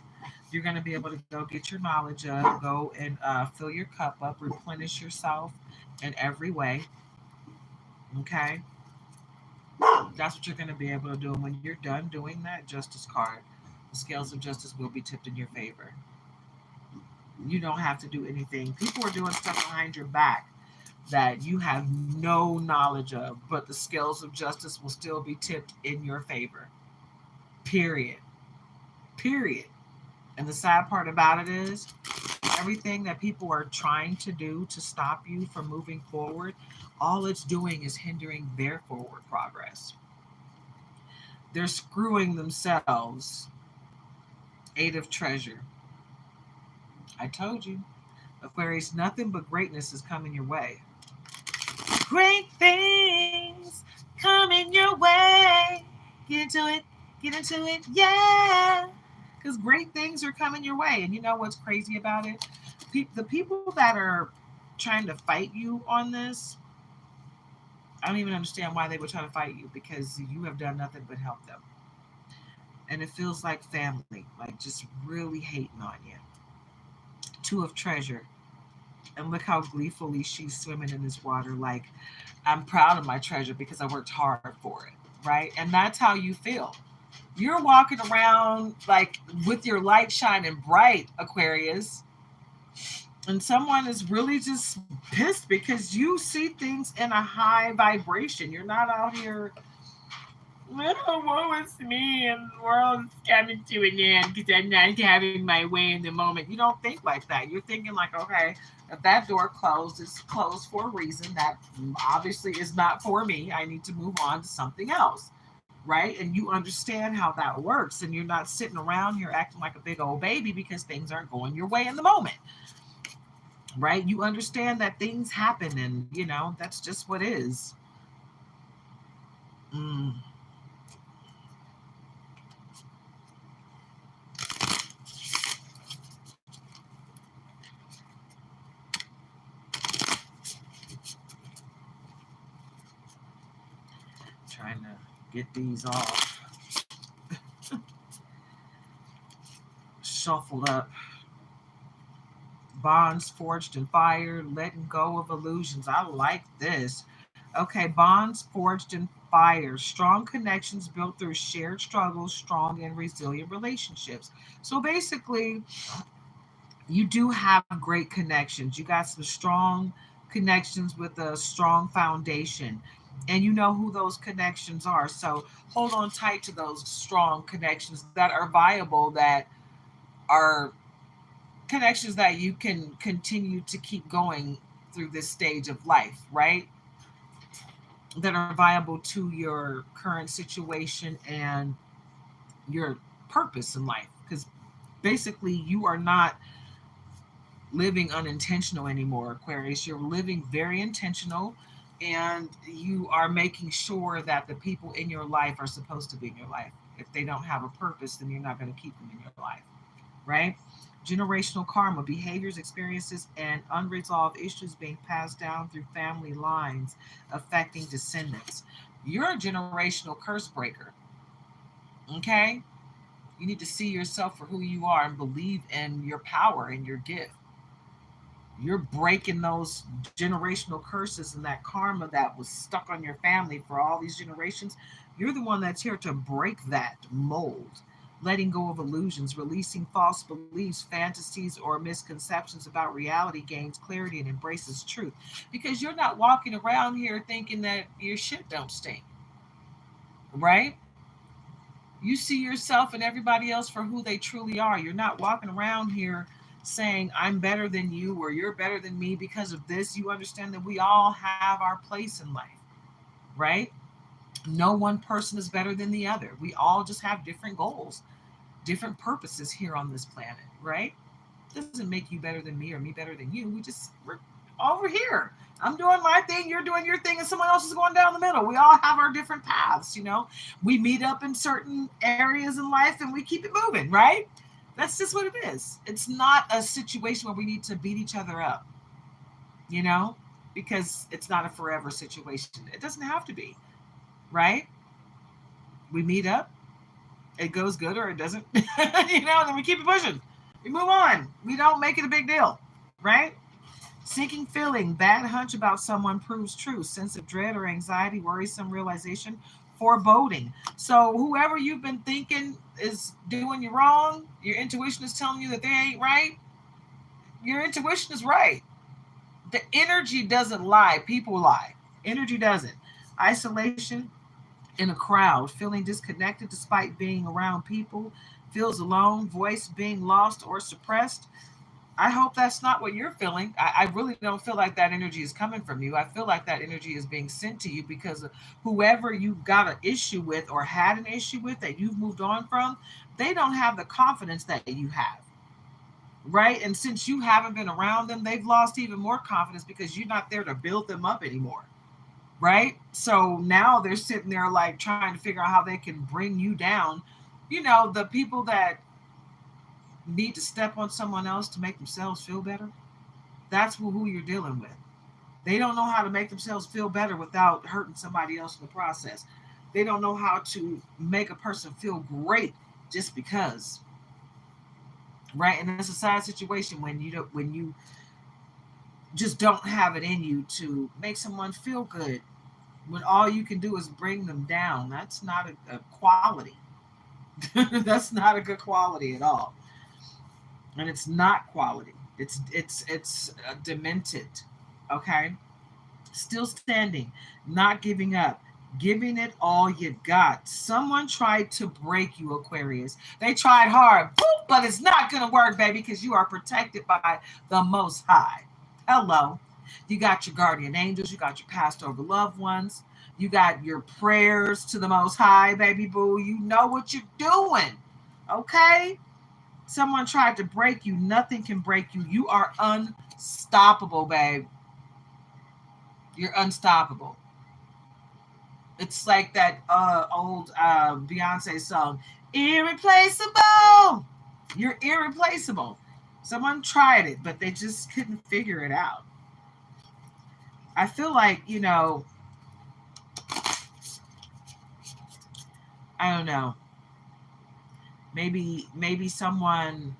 You're going to be able to go get your knowledge of, go and fill your cup up, replenish yourself in every way. Okay? That's what you're going to be able to do. And when you're done doing that, Justice card, the scales of justice will be tipped in your favor. You don't have to do anything. People are doing stuff behind your back that you have no knowledge of, but the scales of justice will still be tipped in your favor. Period. Period. And the sad part about it is, everything that people are trying to do to stop you from moving forward, all it's doing is hindering their forward progress. They're screwing themselves. Eight of Treasure. I told you, Aquarius, nothing but greatness is coming your way. Great things coming your way. Get into it. Get into it. Yeah. Because great things are coming your way. And you know what's crazy about it? The people that are trying to fight you on this, I don't even understand why they would try to fight you, because you have done nothing but help them. And it feels like family, like just really hating on you. Two of Treasure. And look how gleefully she's swimming in this water. Like, I'm proud of my treasure because I worked hard for it, right? And that's how you feel. You're walking around like with your light shining bright, Aquarius. And someone is really just pissed because you see things in a high vibration. You're not out here, oh, woe is me, and the world is coming to an end because I'm not having my way in the moment. You don't think like that. You're thinking like, okay, if that door closed, it's closed for a reason. That obviously is not for me. I need to move on to something else. right? And you understand how that works, and you're not sitting around here acting like a big old baby because things aren't going your way in the moment, right? You understand that things happen, and that's just what is. mm. Trying to get these all shuffled up. Bonds forged in fire, letting go of illusions. I like this. Okay, bonds forged in fire, strong connections built through shared struggles, strong and resilient relationships. So basically, you do have great connections. You got some strong connections with a strong foundation, and you know who those connections are. So hold on tight to those strong connections that are viable, that are connections that you can continue to keep going through this stage of life, right? That are viable to your current situation and your purpose in life. Because basically, you are not living unintentional anymore, Aquarius. You're living very intentional, and you are making sure that the people in your life are supposed to be in your life. If they don't have a purpose, then you're not going to keep them in your life, right? Generational karma, behaviors, experiences, and unresolved issues being passed down through family lines affecting descendants. You're a generational curse breaker, okay? You need to see yourself for who you are and believe in your power and your gift. You're breaking those generational curses and that karma that was stuck on your family for all these generations. You're the one that's here to break that mold, letting go of illusions, releasing false beliefs, fantasies, or misconceptions about reality, gains clarity and embraces truth. Because you're not walking around here thinking that your shit don't stink, right? You see yourself and everybody else for who they truly are. You're not walking around here saying, I'm better than you or you're better than me because of this. You understand that we all have our place in life, right? No one person is better than the other. We all just have different goals, different purposes here on this planet, right? Doesn't make you better than me or me better than you. We're over here. I'm doing my thing, you're doing your thing, and someone else is going down the middle. We all have our different paths. We meet up in certain areas in life and we keep it moving, right? That's just what it is. It's not a situation where we need to beat each other up, you know, because it's not a forever situation. It doesn't have to be, right? We meet up, it goes good or it doesn't, and then we keep it pushing. We move on. We don't make it a big deal, right? Sinking feeling, bad hunch about someone proves true. Sense of dread or anxiety, worrisome realization, foreboding. So whoever you've been thinking is doing you wrong, your intuition is telling you that they ain't right. Your intuition is right. The energy doesn't lie. People lie. Energy doesn't. Isolation in a crowd, feeling disconnected despite being around people, feels alone, voice being lost or suppressed. I hope that's not what you're feeling. I really don't feel like that energy is coming from you. I feel like that energy is being sent to you because of whoever you got an issue with or had an issue with that you've moved on from, they don't have the confidence that you have. Right. And since you haven't been around them, they've lost even more confidence because you're not there to build them up anymore. Right. So now they're sitting there like trying to figure out how they can bring you down. The people that need to step on someone else to make themselves feel better, that's who you're dealing with. They don't know how to make themselves feel better without hurting somebody else in the process. They don't know how to make a person feel great just because, right? And it's a sad situation when you just don't have it in you to make someone feel good when all you can do is bring them down. That's not a quality. That's not a good quality at all, and it's not quality. It's demented. Okay, still standing, not giving up, giving it all you got. Someone tried to break you, Aquarius. They tried hard, boop, but it's not gonna work, baby, because you are protected by the Most High. Hello. You got your guardian angels, you got your passed over loved ones, You got your prayers to the Most High, baby boo. You know what you're doing. Okay? Someone tried to break you. Nothing can break you. You are unstoppable, babe. You're unstoppable. It's like that old Beyonce song, Irreplaceable. You're irreplaceable. Someone tried it, but they just couldn't figure it out. I feel like, I don't know. Maybe someone,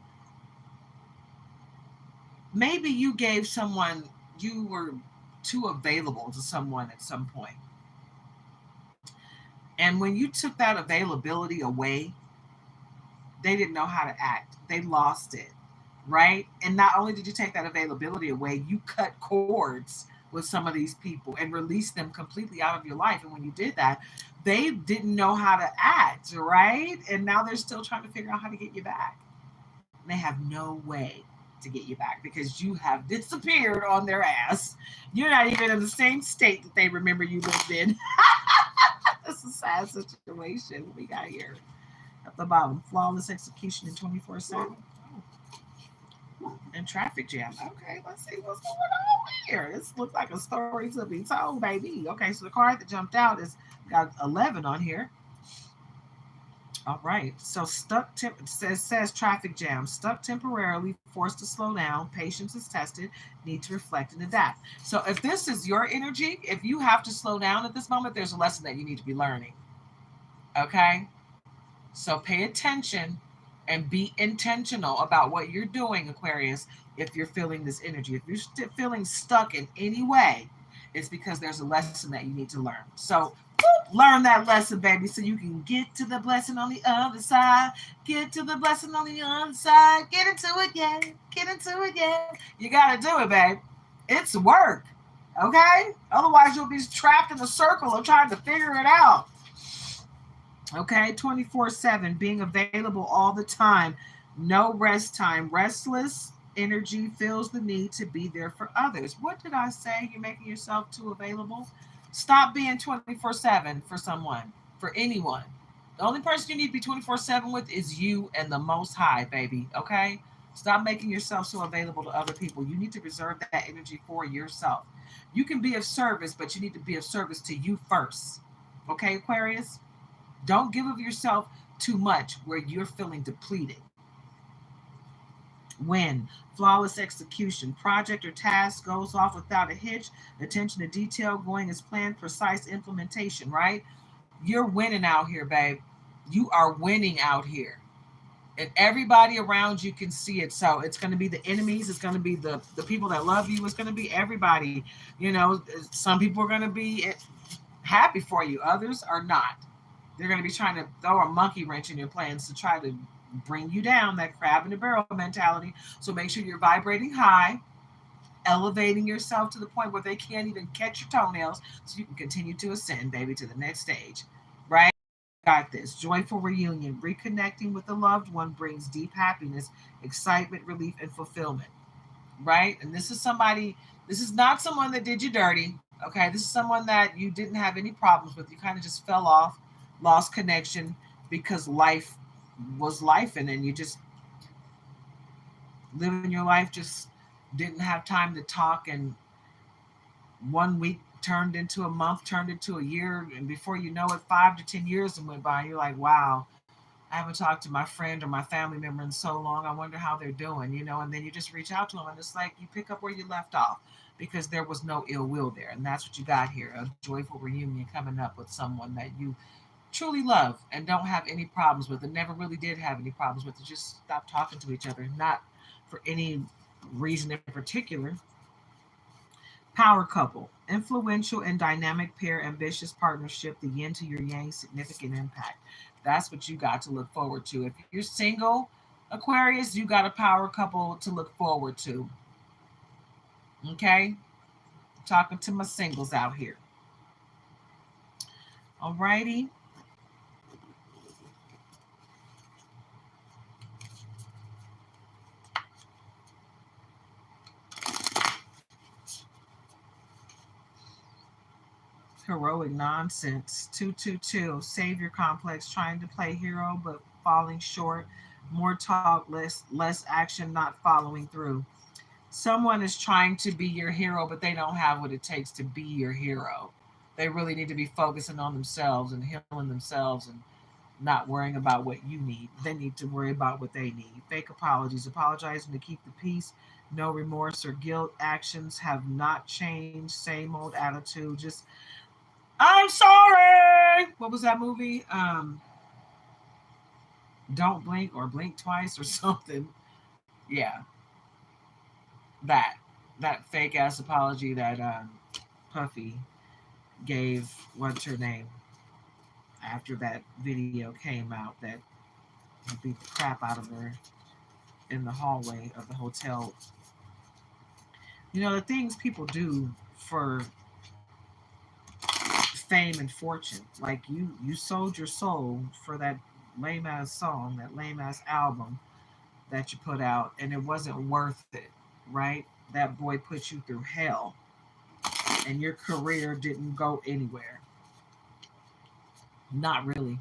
maybe you gave someone, you were too available to someone at some point. And when you took that availability away, they didn't know how to act. They lost it, right? And not only did you take that availability away, you cut cords with some of these people and released them completely out of your life. And when you did that, they didn't know how to act, right? And now they're still trying to figure out how to get you back. And they have no way to get you back because you have disappeared on their ass. You're not even in the same state that they remember you lived in. That's a sad situation we got here. At the bottom, flawless execution in 24/7. And traffic jam. Okay, let's see what's going on here. This looks like a story to be told, baby. Okay, so the card that jumped out is got 11 on here. All right. So says traffic jam. Stuck temporarily, forced to slow down. Patience is tested. Need to reflect and adapt. So if this is your energy, if you have to slow down at this moment, there's a lesson that you need to be learning. Okay. So pay attention and be intentional about what you're doing, Aquarius. If you're feeling this energy, if you're still feeling stuck in any way, it's because there's a lesson that you need to learn. So learn that lesson, baby, so you can get to the blessing on the other side. Get to the blessing on the other side. Get into it, yeah. Get into it, yeah. You got to do it, babe. It's work, okay? Otherwise, you'll be trapped in a circle of trying to figure it out. Okay, 24/7, being available all the time. No rest time. Restless energy feels the need to be there for others. What did I say? You're making yourself too available? Stop being 24/7 for someone, for anyone. The only person you need to be 24/7 with is you and the Most High, baby. Okay? Stop making yourself so available to other people. You need to reserve that energy for yourself. You can be of service, but you need to be of service to you first. Okay, Aquarius? Don't give of yourself too much where you're feeling depleted. When flawless execution, project or task goes off without a hitch, attention to detail going as planned, precise implementation, right? You're winning out here, babe. You are winning out here. And everybody around you can see it. So it's going to be the enemies. It's going to be the people that love you. It's going to be everybody. Some people are going to be happy for you. Others are not. They're going to be trying to throw a monkey wrench in your plans to try to bring you down, that crab in the barrel mentality. So make sure you're vibrating high, elevating yourself to the point where they can't even catch your toenails so you can continue to ascend, baby, to the next stage. Right? Got this. Joyful reunion. Reconnecting with a loved one brings deep happiness, excitement, relief, and fulfillment. Right? And this is not someone that did you dirty. Okay? This is someone that you didn't have any problems with. You kind of just fell off, lost connection because life was life, and then you just living your life, just didn't have time to talk, and 1 week turned into a month, turned into a year, and before you know it, 5 to 10 years went by, and you're like, wow, I haven't talked to my friend or my family member in so long. I wonder how they're doing, and then you just reach out to them, and it's like you pick up where you left off because there was no ill will there. And that's what you got here, a joyful reunion coming up with someone that you truly love and don't have any problems with, and never really did have any problems with. You just stop talking to each other, not for any reason in particular. Power couple, influential and dynamic pair, ambitious partnership, the yin to your yang, significant impact. That's what you got to look forward to. If you're single, Aquarius, you got a power couple to look forward to. Okay? Talking to my singles out here. Alrighty. Heroic nonsense. 222. Savior complex. Trying to play hero but falling short. More talk, less action, not following through. Someone is trying to be your hero, but they don't have what it takes to be your hero. They really need to be focusing on themselves and healing themselves and not worrying about what you need. They need to worry about what they need. Fake apologies, apologizing to keep the peace, no remorse or guilt. Actions have not changed, same old attitude. Just, I'm sorry. What was that movie? Don't blink or blink twice or something. Yeah, that fake ass apology that Puffy gave. What's her name? After that video came out, that he beat the crap out of her in the hallway of the hotel. You know, the things people do for fame and fortune. Like you sold your soul for that lame ass song, that lame ass album that you put out, and it wasn't worth it, right? That boy put you through hell, and your career didn't go anywhere. Not really.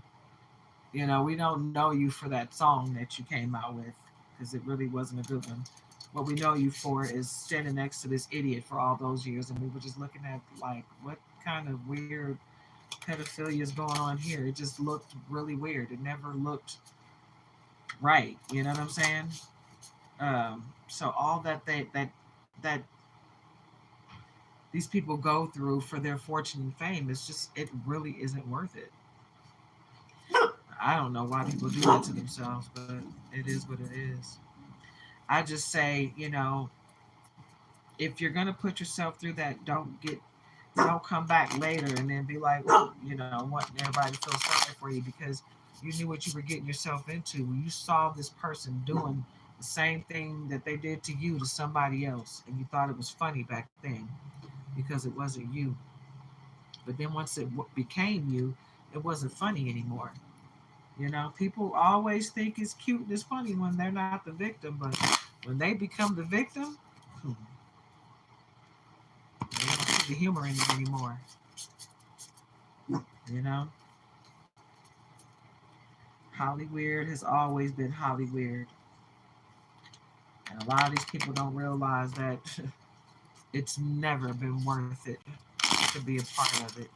You know, we don't know you for that song that you came out with because it really wasn't a good one. What we know you for is standing next to this idiot for all those years, and we were just looking at like what kind of weird pedophilia is going on here. It just looked really weird. It never looked right. You know what I'm saying? So all that these people go through for their fortune and fame, it's just it really isn't worth it. I don't know why people do that to themselves, but it is what it is. I just say, you know, if you're gonna put yourself through that, don't come back later and then be like, you know, wanting everybody to feel sorry for you because you knew what you were getting yourself into. You saw this person doing the same thing that they did to you to somebody else, and you thought it was funny back then because it wasn't you. But then once it became you, it wasn't funny anymore. You know, people always think it's cute and it's funny when they're not the victim, but when they become the victim, they don't see the humor in it anymore. You know, Holly Weird has always been Holly Weird, and a lot of these people don't realize that it's never been worth it to be a part of it.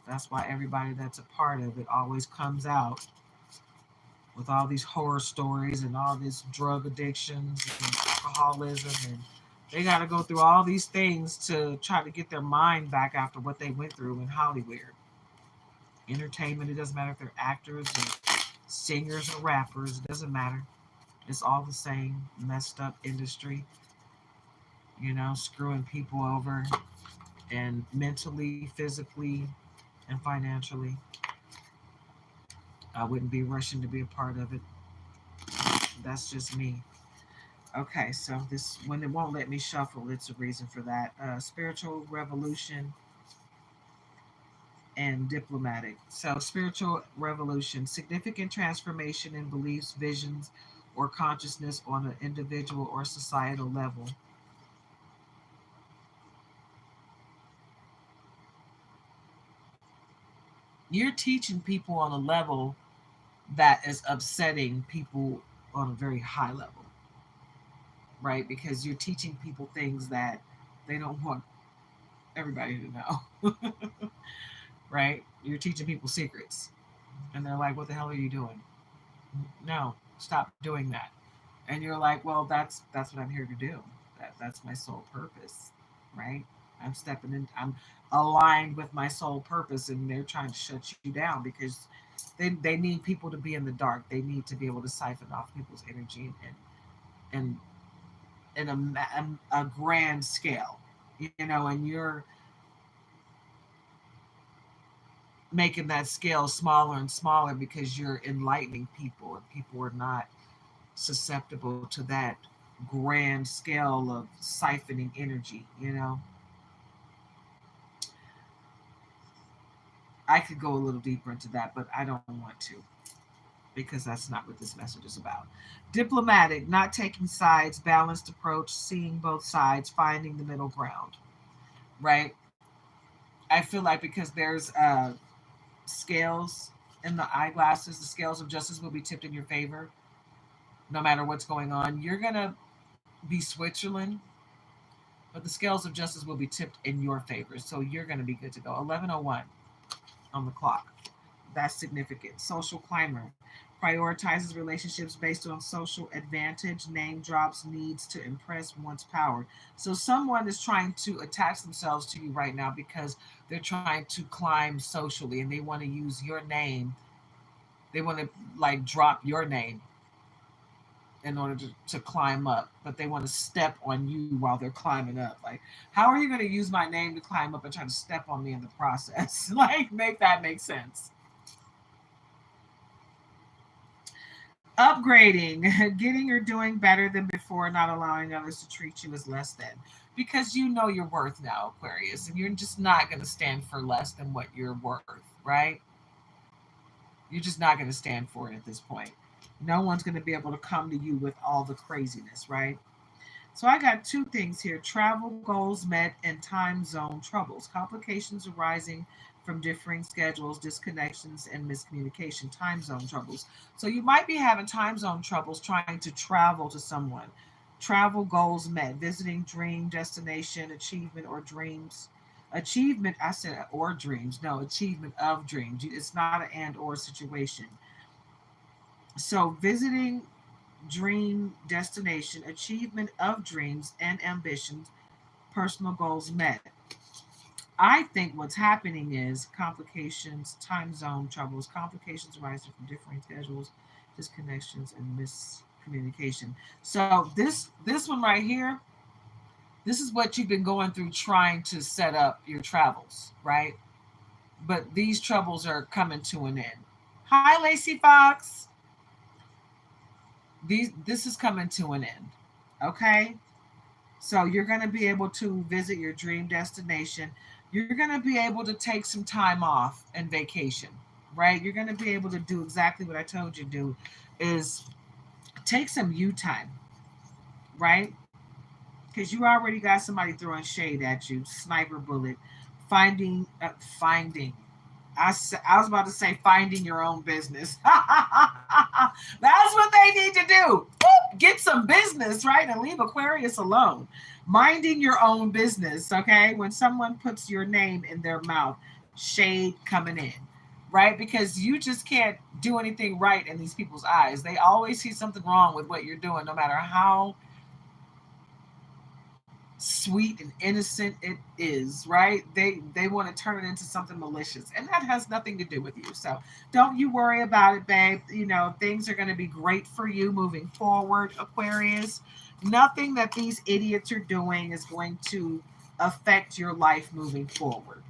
That's why everybody that's a part of it always comes out with all these horror stories and all this drug addictions and alcoholism, and they got to go through all these things to try to get their mind back after what they went through in Hollywood. Entertainment, it doesn't matter if they're actors or singers or rappers, it doesn't matter. It's all the same messed up industry, you know, screwing people over and mentally, physically, and financially. I wouldn't be rushing to be a part of it. That's just me. Okay, so this when it won't let me shuffle, it's a reason for that. Spiritual revolution and diplomatic. So, spiritual revolution, significant transformation in beliefs, visions, or consciousness on an individual or societal level. You're teaching people on a level that is upsetting people on a very high level, right? Because you're teaching people things that they don't want everybody to know, right? You're teaching people secrets, and they're like, "What the hell are you doing?" No, stop doing that. And you're like, "Well, that's what I'm here to do. That's my sole purpose, right? I'm stepping in. I'm aligned with my sole purpose, and they're trying to shut you down because they need people to be in the dark. They need to be able to siphon off people's energy and in a grand scale, you know, and you're making that scale smaller and smaller because you're enlightening people, and people are not susceptible to that grand scale of siphoning energy, you know. I could go a little deeper into that, but I don't want to because that's not what this message is about. Diplomatic, not taking sides, balanced approach, seeing both sides, finding the middle ground, right? I feel like because there's scales in the eyeglasses, the scales of justice will be tipped in your favor no matter what's going on. You're going to be Switzerland, but the scales of justice will be tipped in your favor. So you're going to be good to go. 11:01 on the clock. That's significant. Social climber prioritizes relationships based on social advantage, name drops, needs to impress, wants power. So someone is trying to attach themselves to you right now because they're trying to climb socially and they want to use your name. They want to like drop your name in order to climb up, but they want to step on you while they're climbing up. Like, how are you going to use my name to climb up and try to step on me in the process? Like, make that make sense. Upgrading, getting or doing better than before, not allowing others to treat you as less than. Because you know your worth now, Aquarius, and you're just not going to stand for less than what you're worth, right? You're just not going to stand for it at this point. No one's going to be able to come to you with all the craziness, right? So I got two things here: travel goals met and time zone troubles, complications arising from differing schedules, disconnections, and miscommunication, time zone troubles. So you might be having time zone troubles trying to travel to someone. Travel goals met, visiting dream destination, achievement or dreams. Achievement, I said, or dreams. No, achievement of dreams. It's not an and or situation. So visiting dream destination, achievement of dreams and ambitions, personal goals met. I think what's happening is complications, time zone troubles, complications arising from differing schedules, disconnections, and miscommunication. So this one right here, this is what you've been going through trying to set up your travels, right? But these troubles are coming to an end. Hi, Lacey Fox. This is coming to an end. Okay? So you're going to be able to visit your dream destination. You're going to be able to take some time off and vacation, right? You're going to be able to do exactly what I told you to do is take some you time, right? Because you already got somebody throwing shade at you, sniper bullet, finding. I was about to say finding your own business. That's what they need to do. Get some business, right? And leave Aquarius alone. Minding your own business, okay? When someone puts your name in their mouth, shade coming in, right? Because you just can't do anything right in these people's eyes. They always see something wrong with what you're doing, no matter how sweet and innocent it is, right? They want to turn it into something malicious, and that has nothing to do with you. So don't you worry about it, babe. You know, things are going to be great for you moving forward, Aquarius. Nothing that these idiots are doing is going to affect your life moving forward.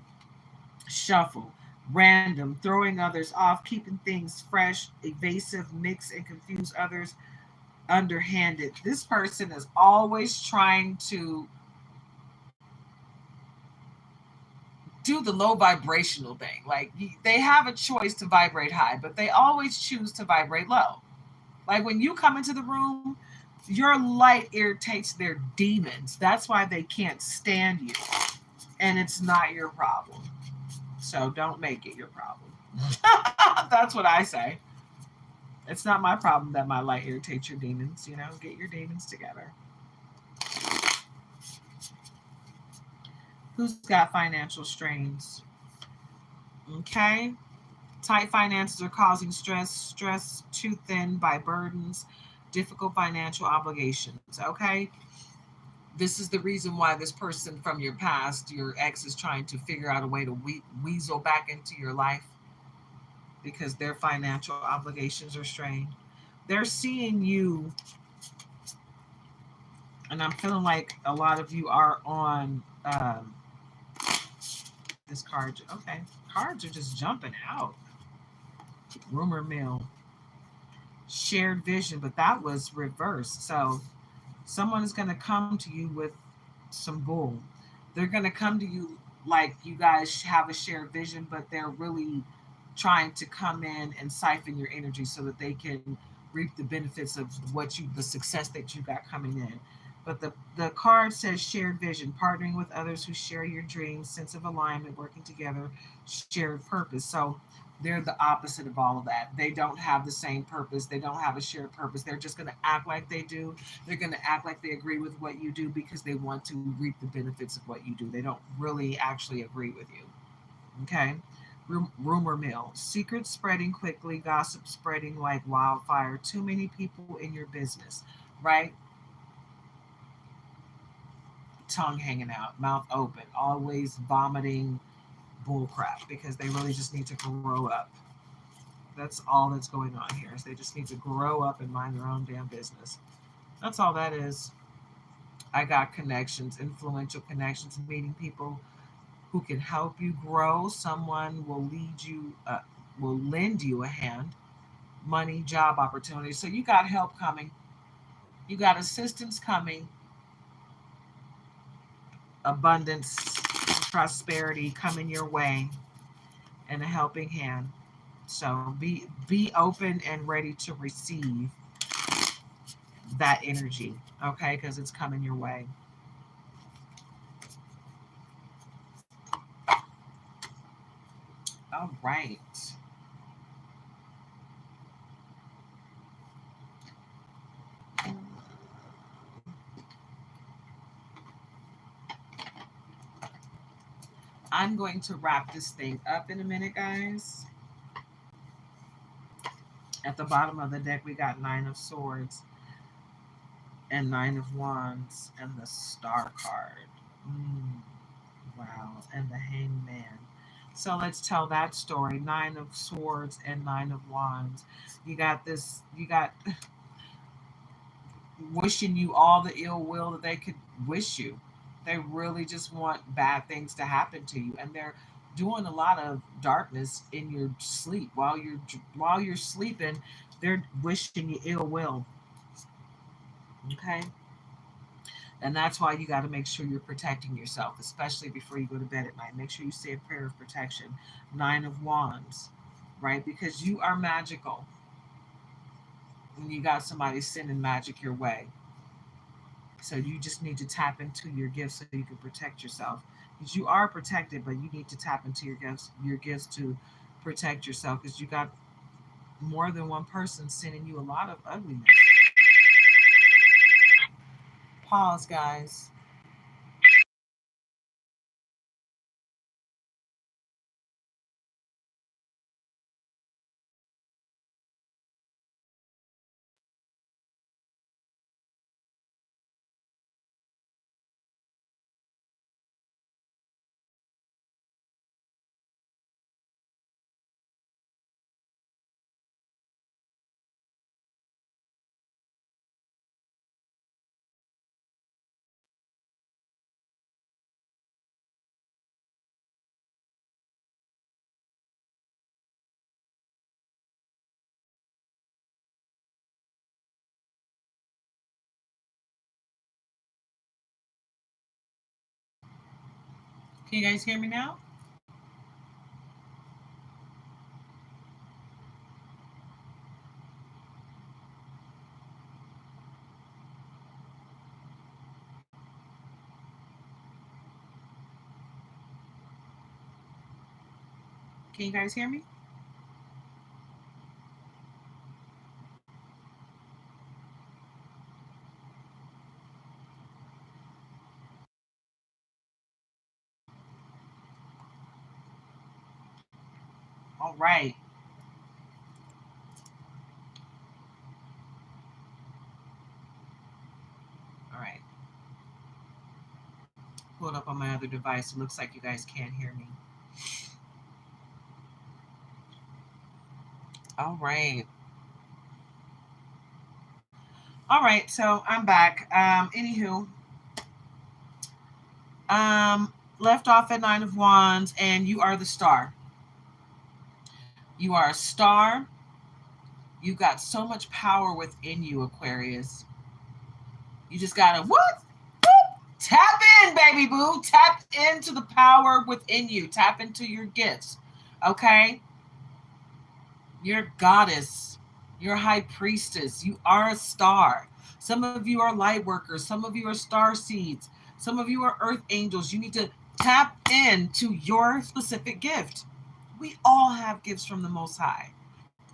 Shuffle, random, throwing others off, keeping things fresh, evasive, mix and confuse others, underhanded. This person is always trying to do the low vibrational thing. Like they have a choice to vibrate high, but they always choose to vibrate low. Like when you come into the room, your light irritates their demons. That's why they can't stand you. And it's not your problem. So don't make it your problem. That's what I say. It's not my problem that my light irritates your demons. You know, get your demons together. Who's got financial strains? Okay. Tight finances are causing stress, stress too thin by burdens, difficult financial obligations. Okay. This is the reason why this person from your past, your ex, is trying to figure out a way to weasel back into your life because their financial obligations are strained. They're seeing you, and I'm feeling like a lot of you are on this card. Okay. Cards are just jumping out. Rumor mill. Shared vision, but that was reversed. So someone is going to come to you with some bull. They're going to come to you like you guys have a shared vision, but they're really trying to come in and siphon your energy so that they can reap the benefits of the success that you got coming in. But the card says shared vision, partnering with others who share your dreams, sense of alignment, working together, shared purpose. So they're the opposite of all of that. They don't have the same purpose. They don't have a shared purpose. They're just going to act like they do. They're going to act like they agree with what you do because they want to reap the benefits of what you do. They don't really actually agree with you. Okay. Rumor mill. Secrets spreading quickly, gossip spreading like wildfire. Too many people in your business, right? Tongue hanging out, mouth open, always vomiting bullcrap because they really just need to grow up. That's all that's going on here. Is they just need to grow up and mind their own damn business. That's all that is. I got connections, influential connections, meeting people who can help you grow. Someone will will lend you a hand. Money, job opportunities. So you got help coming. You got assistance coming. Abundance, prosperity coming your way, and a helping hand. So be open and ready to receive that energy, okay? Because it's coming your way. All right. I'm going to wrap this thing up in a minute, guys. At the bottom of the deck, we got Nine of Swords and Nine of Wands and the Star card. Mm, wow. And the Hangman. So let's tell that story. Nine of Swords and Nine of Wands. You got this, you got wishing you all the ill will that they could wish you. They really just want bad things to happen to you, and they're doing a lot of darkness in your sleep while you're sleeping. They're wishing you ill will. Okay, and that's why you got to make sure you're protecting yourself, especially before you go to bed at night. Make sure you say a prayer of protection. Nine of Wands, right? Because you are magical, and you got somebody sending magic your way. So you just need to tap into your gifts so you can protect yourself. Because you are protected, but you need to tap into your gifts to protect yourself. Because you got more than one person sending you a lot of ugliness. Pause, guys. Can you guys hear me now? Can you guys hear me? All right. All right. Pull it up on my other device. It looks like you guys can't hear me. All right. All right. So I'm back. Anywho, left off at Nine of Wands, and you are the star. You are a star. You got so much power within you, Aquarius. You just gotta what? Tap in, baby boo. Tap into the power within you. Tap into your gifts. Okay? You're a goddess. You're a high priestess. You are a star. Some of you are light workers. Some of you are star seeds. Some of you are earth angels. You need to tap into your specific gift. We all have gifts from the Most High.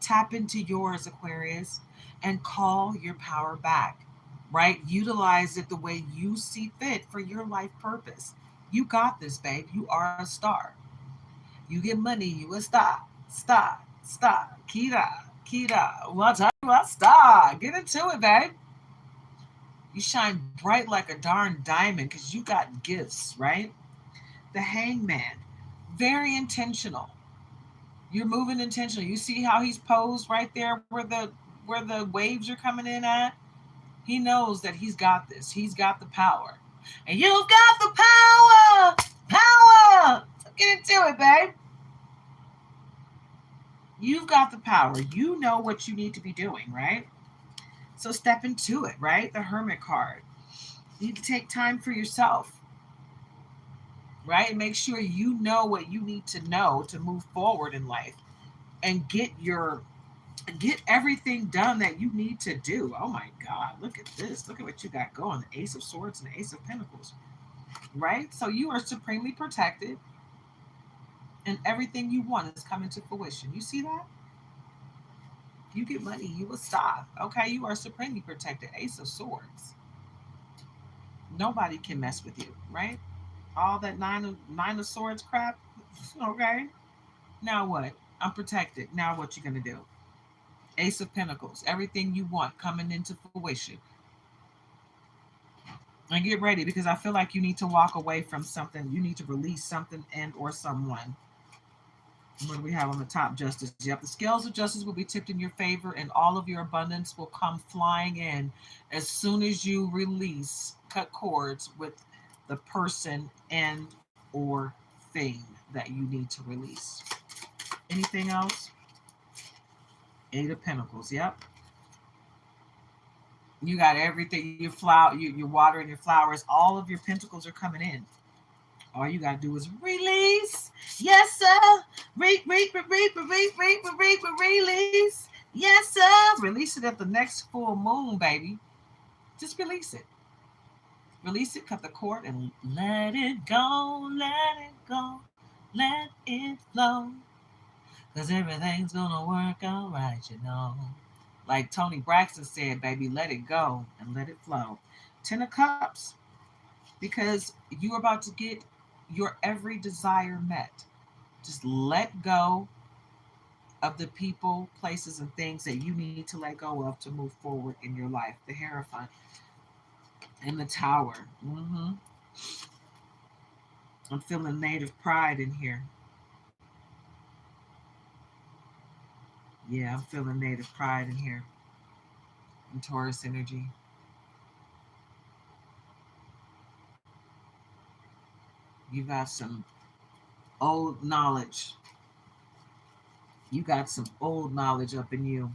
Tap into yours, Aquarius, and call your power back, right? Utilize it the way you see fit for your life purpose. You got this, babe. You are a star. You get money, you a star. Star, star. Kira, Kira. Well, I'll tell you what, star. Get into it, babe. You shine bright like a darn diamond because you got gifts, right? The hangman, very intentional. You're moving intentionally. You see how he's posed right there where the waves are coming in at? He knows that he's got this. He's got the power. And you've got the power! Power! So get into it, babe. You've got the power. You know what you need to be doing, right? So step into it, right? The Hermit card. You need to take time for yourself, right? Make sure you know what you need to know to move forward in life and get everything done that you need to do. Oh my God, look at this. Look at what you got going. The Ace of Swords and the Ace of Pentacles, right? So you are supremely protected and everything you want is coming to fruition. You see that? You get money, you will stop. Okay, you are supremely protected. Ace of Swords. Nobody can mess with you, right? All that nine of swords crap. Okay. Now what? I'm protected. Now what you gonna do? Ace of Pentacles. Everything you want coming into fruition. And get ready because I feel like you need to walk away from something. You need to release something and or someone. What do we have on the top? Justice. Yep. The scales of justice will be tipped in your favor and all of your abundance will come flying in as soon as you release, cut cords with the person and or thing that you need to release. Anything else? Eight of Pentacles. Yep. You got everything. Your flower, your water and your flowers. All of your pentacles are coming in. All you gotta do is release. Yes, sir. Release. Yes, sir. Release it at the next full moon, baby. Just release it. Release it, cut the cord, and let it go. Let it go. Let it flow. Cause everything's gonna work out right, you know. Like Tony Braxton said, baby, let it go and let it flow. Ten of Cups, because you're about to get your every desire met. Just let go of the people, places, and things that you need to let go of to move forward in your life. The Hierophant and the Tower. I'm feeling native pride in here. Yeah, I'm feeling native pride in here. And Taurus energy. You got some old knowledge. You got some old knowledge up in you.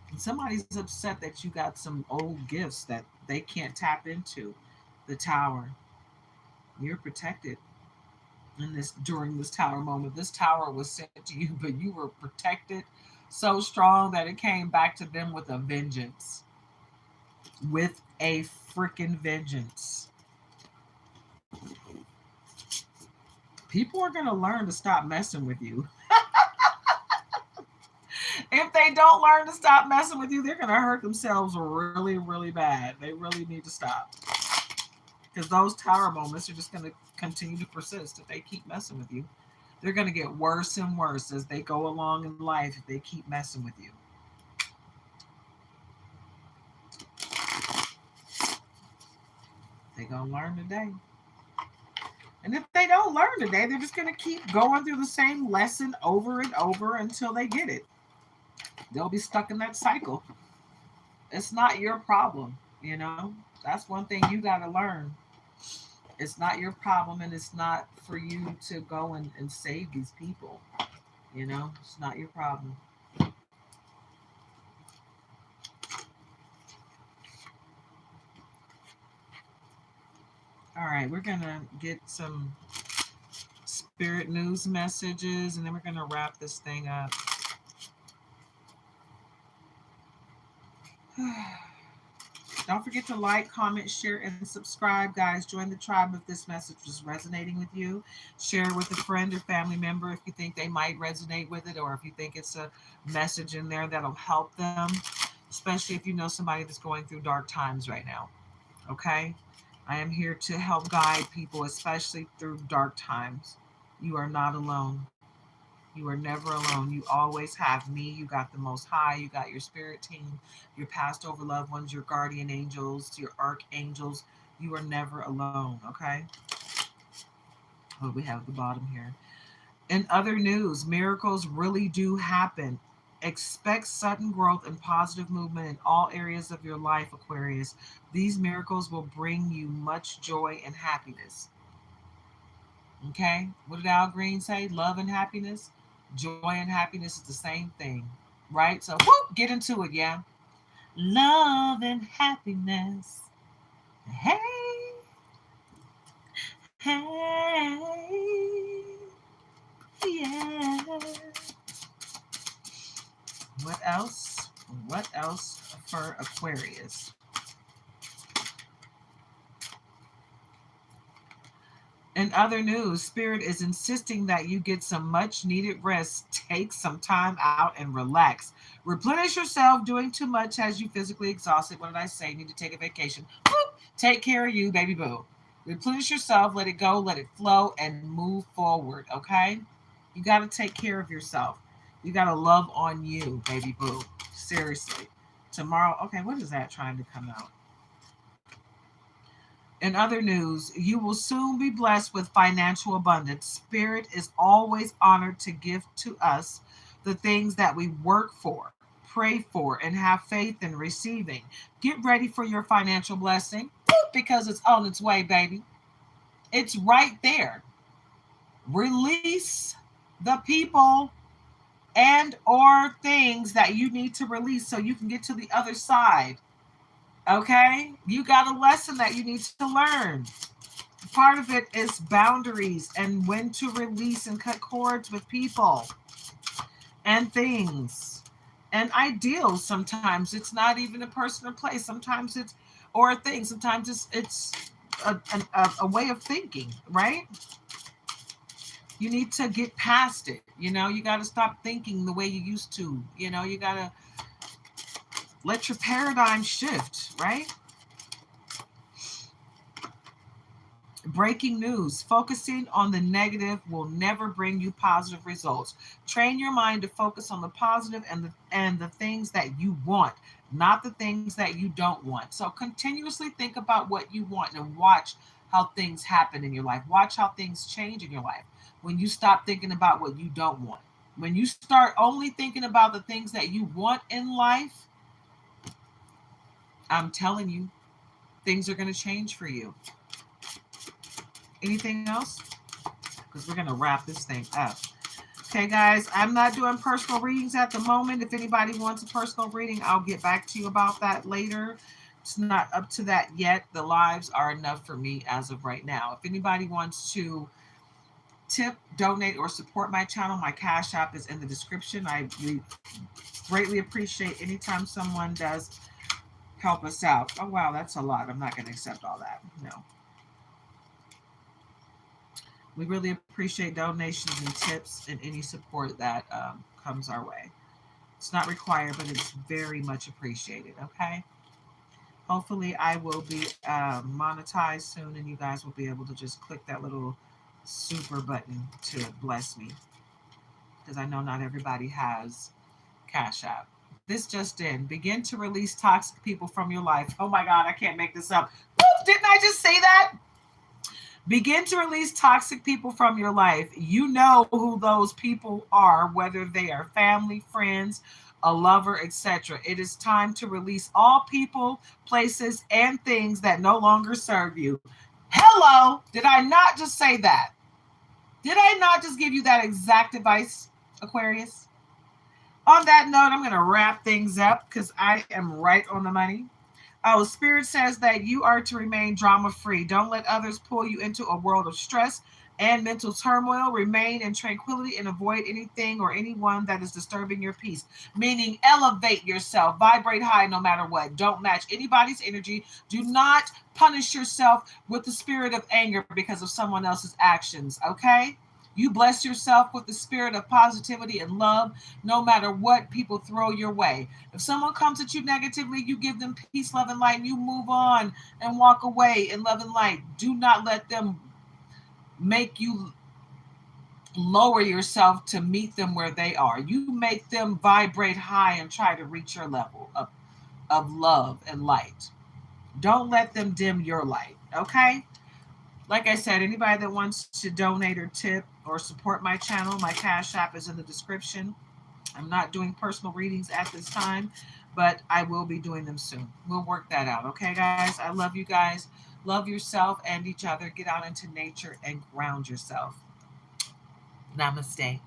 And somebody's upset that you got some old gifts that they can't tap into. The Tower. You're protected in this during this tower moment. This tower was sent to you, but you were protected so strong that it came back to them with a vengeance. With a freaking vengeance. People are gonna learn to stop messing with you. If they don't learn to stop messing with you, they're gonna hurt themselves really, really bad. They really need to stop. Because those tower moments are just gonna continue to persist if they keep messing with you. They're gonna get worse and worse as they go along in life if they keep messing with you. They're gonna learn today. And if they don't learn today, they're just gonna keep going through the same lesson over and over until they get it. They'll be stuck in that cycle. It's not your problem, you know. That's one thing you got to learn. It's not your problem, and it's not for you to go and save these people. You know, it's not your problem. All right, we're going to get some spirit news messages, and then we're going to wrap this thing up. Don't forget to like, comment, share, and subscribe, guys. Join the tribe if this message was resonating with you. Share it with a friend or family member if you think they might resonate with it, or if you think it's a message in there that'll help them, especially if you know somebody that's going through dark times right now. Okay? I am here to help guide people, especially through dark times. You are not alone. You are never alone. You always have me. You got the Most High. You got your spirit team, your passed over loved ones, your guardian angels, your archangels. You are never alone, okay? What we have at the bottom here. In other news, miracles really do happen. Expect sudden growth and positive movement in all areas of your life, Aquarius. These miracles will bring you much joy and happiness. Okay? What did Al Green say? Love and happiness? Joy and happiness is the same thing, right? So, whoop, get into it, yeah? Love and happiness. Hey, hey, yeah. What else? What else for Aquarius? In other news, Spirit is insisting that you get some much needed rest. Take some time out and relax. Replenish yourself. Doing too much has you physically exhausted. What did I say? You need to take a vacation. Whoop! Take care of you, baby boo. Replenish yourself. Let it go. Let it flow and move forward. Okay? You got to take care of yourself. You got to love on you, baby boo. Seriously. Tomorrow. Okay, what is that trying to come out? In other news, you will soon be blessed with financial abundance. Spirit is always honored to give to us the things that we work for, pray for, and have faith in receiving. Get ready for your financial blessing because it's on its way, baby. It's right there. Release the people and or things that you need to release so you can get to the other side. Okay? You got a lesson that you need to learn. Part of it is boundaries and when to release and cut cords with people and things and ideals. Sometimes it's not even a person or place. Sometimes it's or a thing. Sometimes it's a way of thinking, right? You need to get past it. You got to stop thinking the way you used to. You got to let your paradigm shift, right? Breaking news. Focusing on the negative will never bring you positive results. Train your mind to focus on the positive and the things that you want, not the things that you don't want. So continuously think about what you want and watch how things happen in your life. Watch how things change in your life when you stop thinking about what you don't want. When you start only thinking about the things that you want in life, I'm telling you, things are going to change for you. Anything else? Because we're going to wrap this thing up. Okay, guys, I'm not doing personal readings at the moment. If anybody wants a personal reading, I'll get back to you about that later. It's not up to that yet. The lives are enough for me as of right now. If anybody wants to tip, donate, or support my channel, my Cash App is in the description. I greatly appreciate anytime someone does help us out. Oh, wow, that's a lot. I'm not going to accept all that. No. We really appreciate donations and tips and any support that comes our way. It's not required, but it's very much appreciated, okay? Hopefully, I will be monetized soon, and you guys will be able to just click that little super button to bless me, because I know not everybody has Cash App. This just in. Begin to release toxic people from your life. Oh my God, I can't make this up. Woo, didn't I just say that? Begin to release toxic people from your life. You know who those people are, whether they are family, friends, a lover, etc. It is time to release all people, places, and things that no longer serve you. Hello, did I not just say that? Did I not just give you that exact advice, Aquarius? On that note, I'm going to wrap things up because I am right on the money. Oh, Spirit says that you are to remain drama-free. Don't let others pull you into a world of stress and mental turmoil. Remain in tranquility and avoid anything or anyone that is disturbing your peace. Meaning, elevate yourself, vibrate high no matter what. Don't match anybody's energy. Do not punish yourself with the spirit of anger because of someone else's actions, okay? You bless yourself with the spirit of positivity and love no matter what people throw your way. If someone comes at you negatively, you give them peace, love, and light, and you move on and walk away in love and light. Do not let them make you lower yourself to meet them where they are. You make them vibrate high and try to reach your level of love and light. Don't let them dim your light, okay? Like I said, anybody that wants to donate or tip or support my channel, my Cash App is in the description. I'm not doing personal readings at this time, but I will be doing them soon. We'll work that out, okay, guys? I love you guys. Love yourself and each other. Get out into nature and ground yourself. Namaste.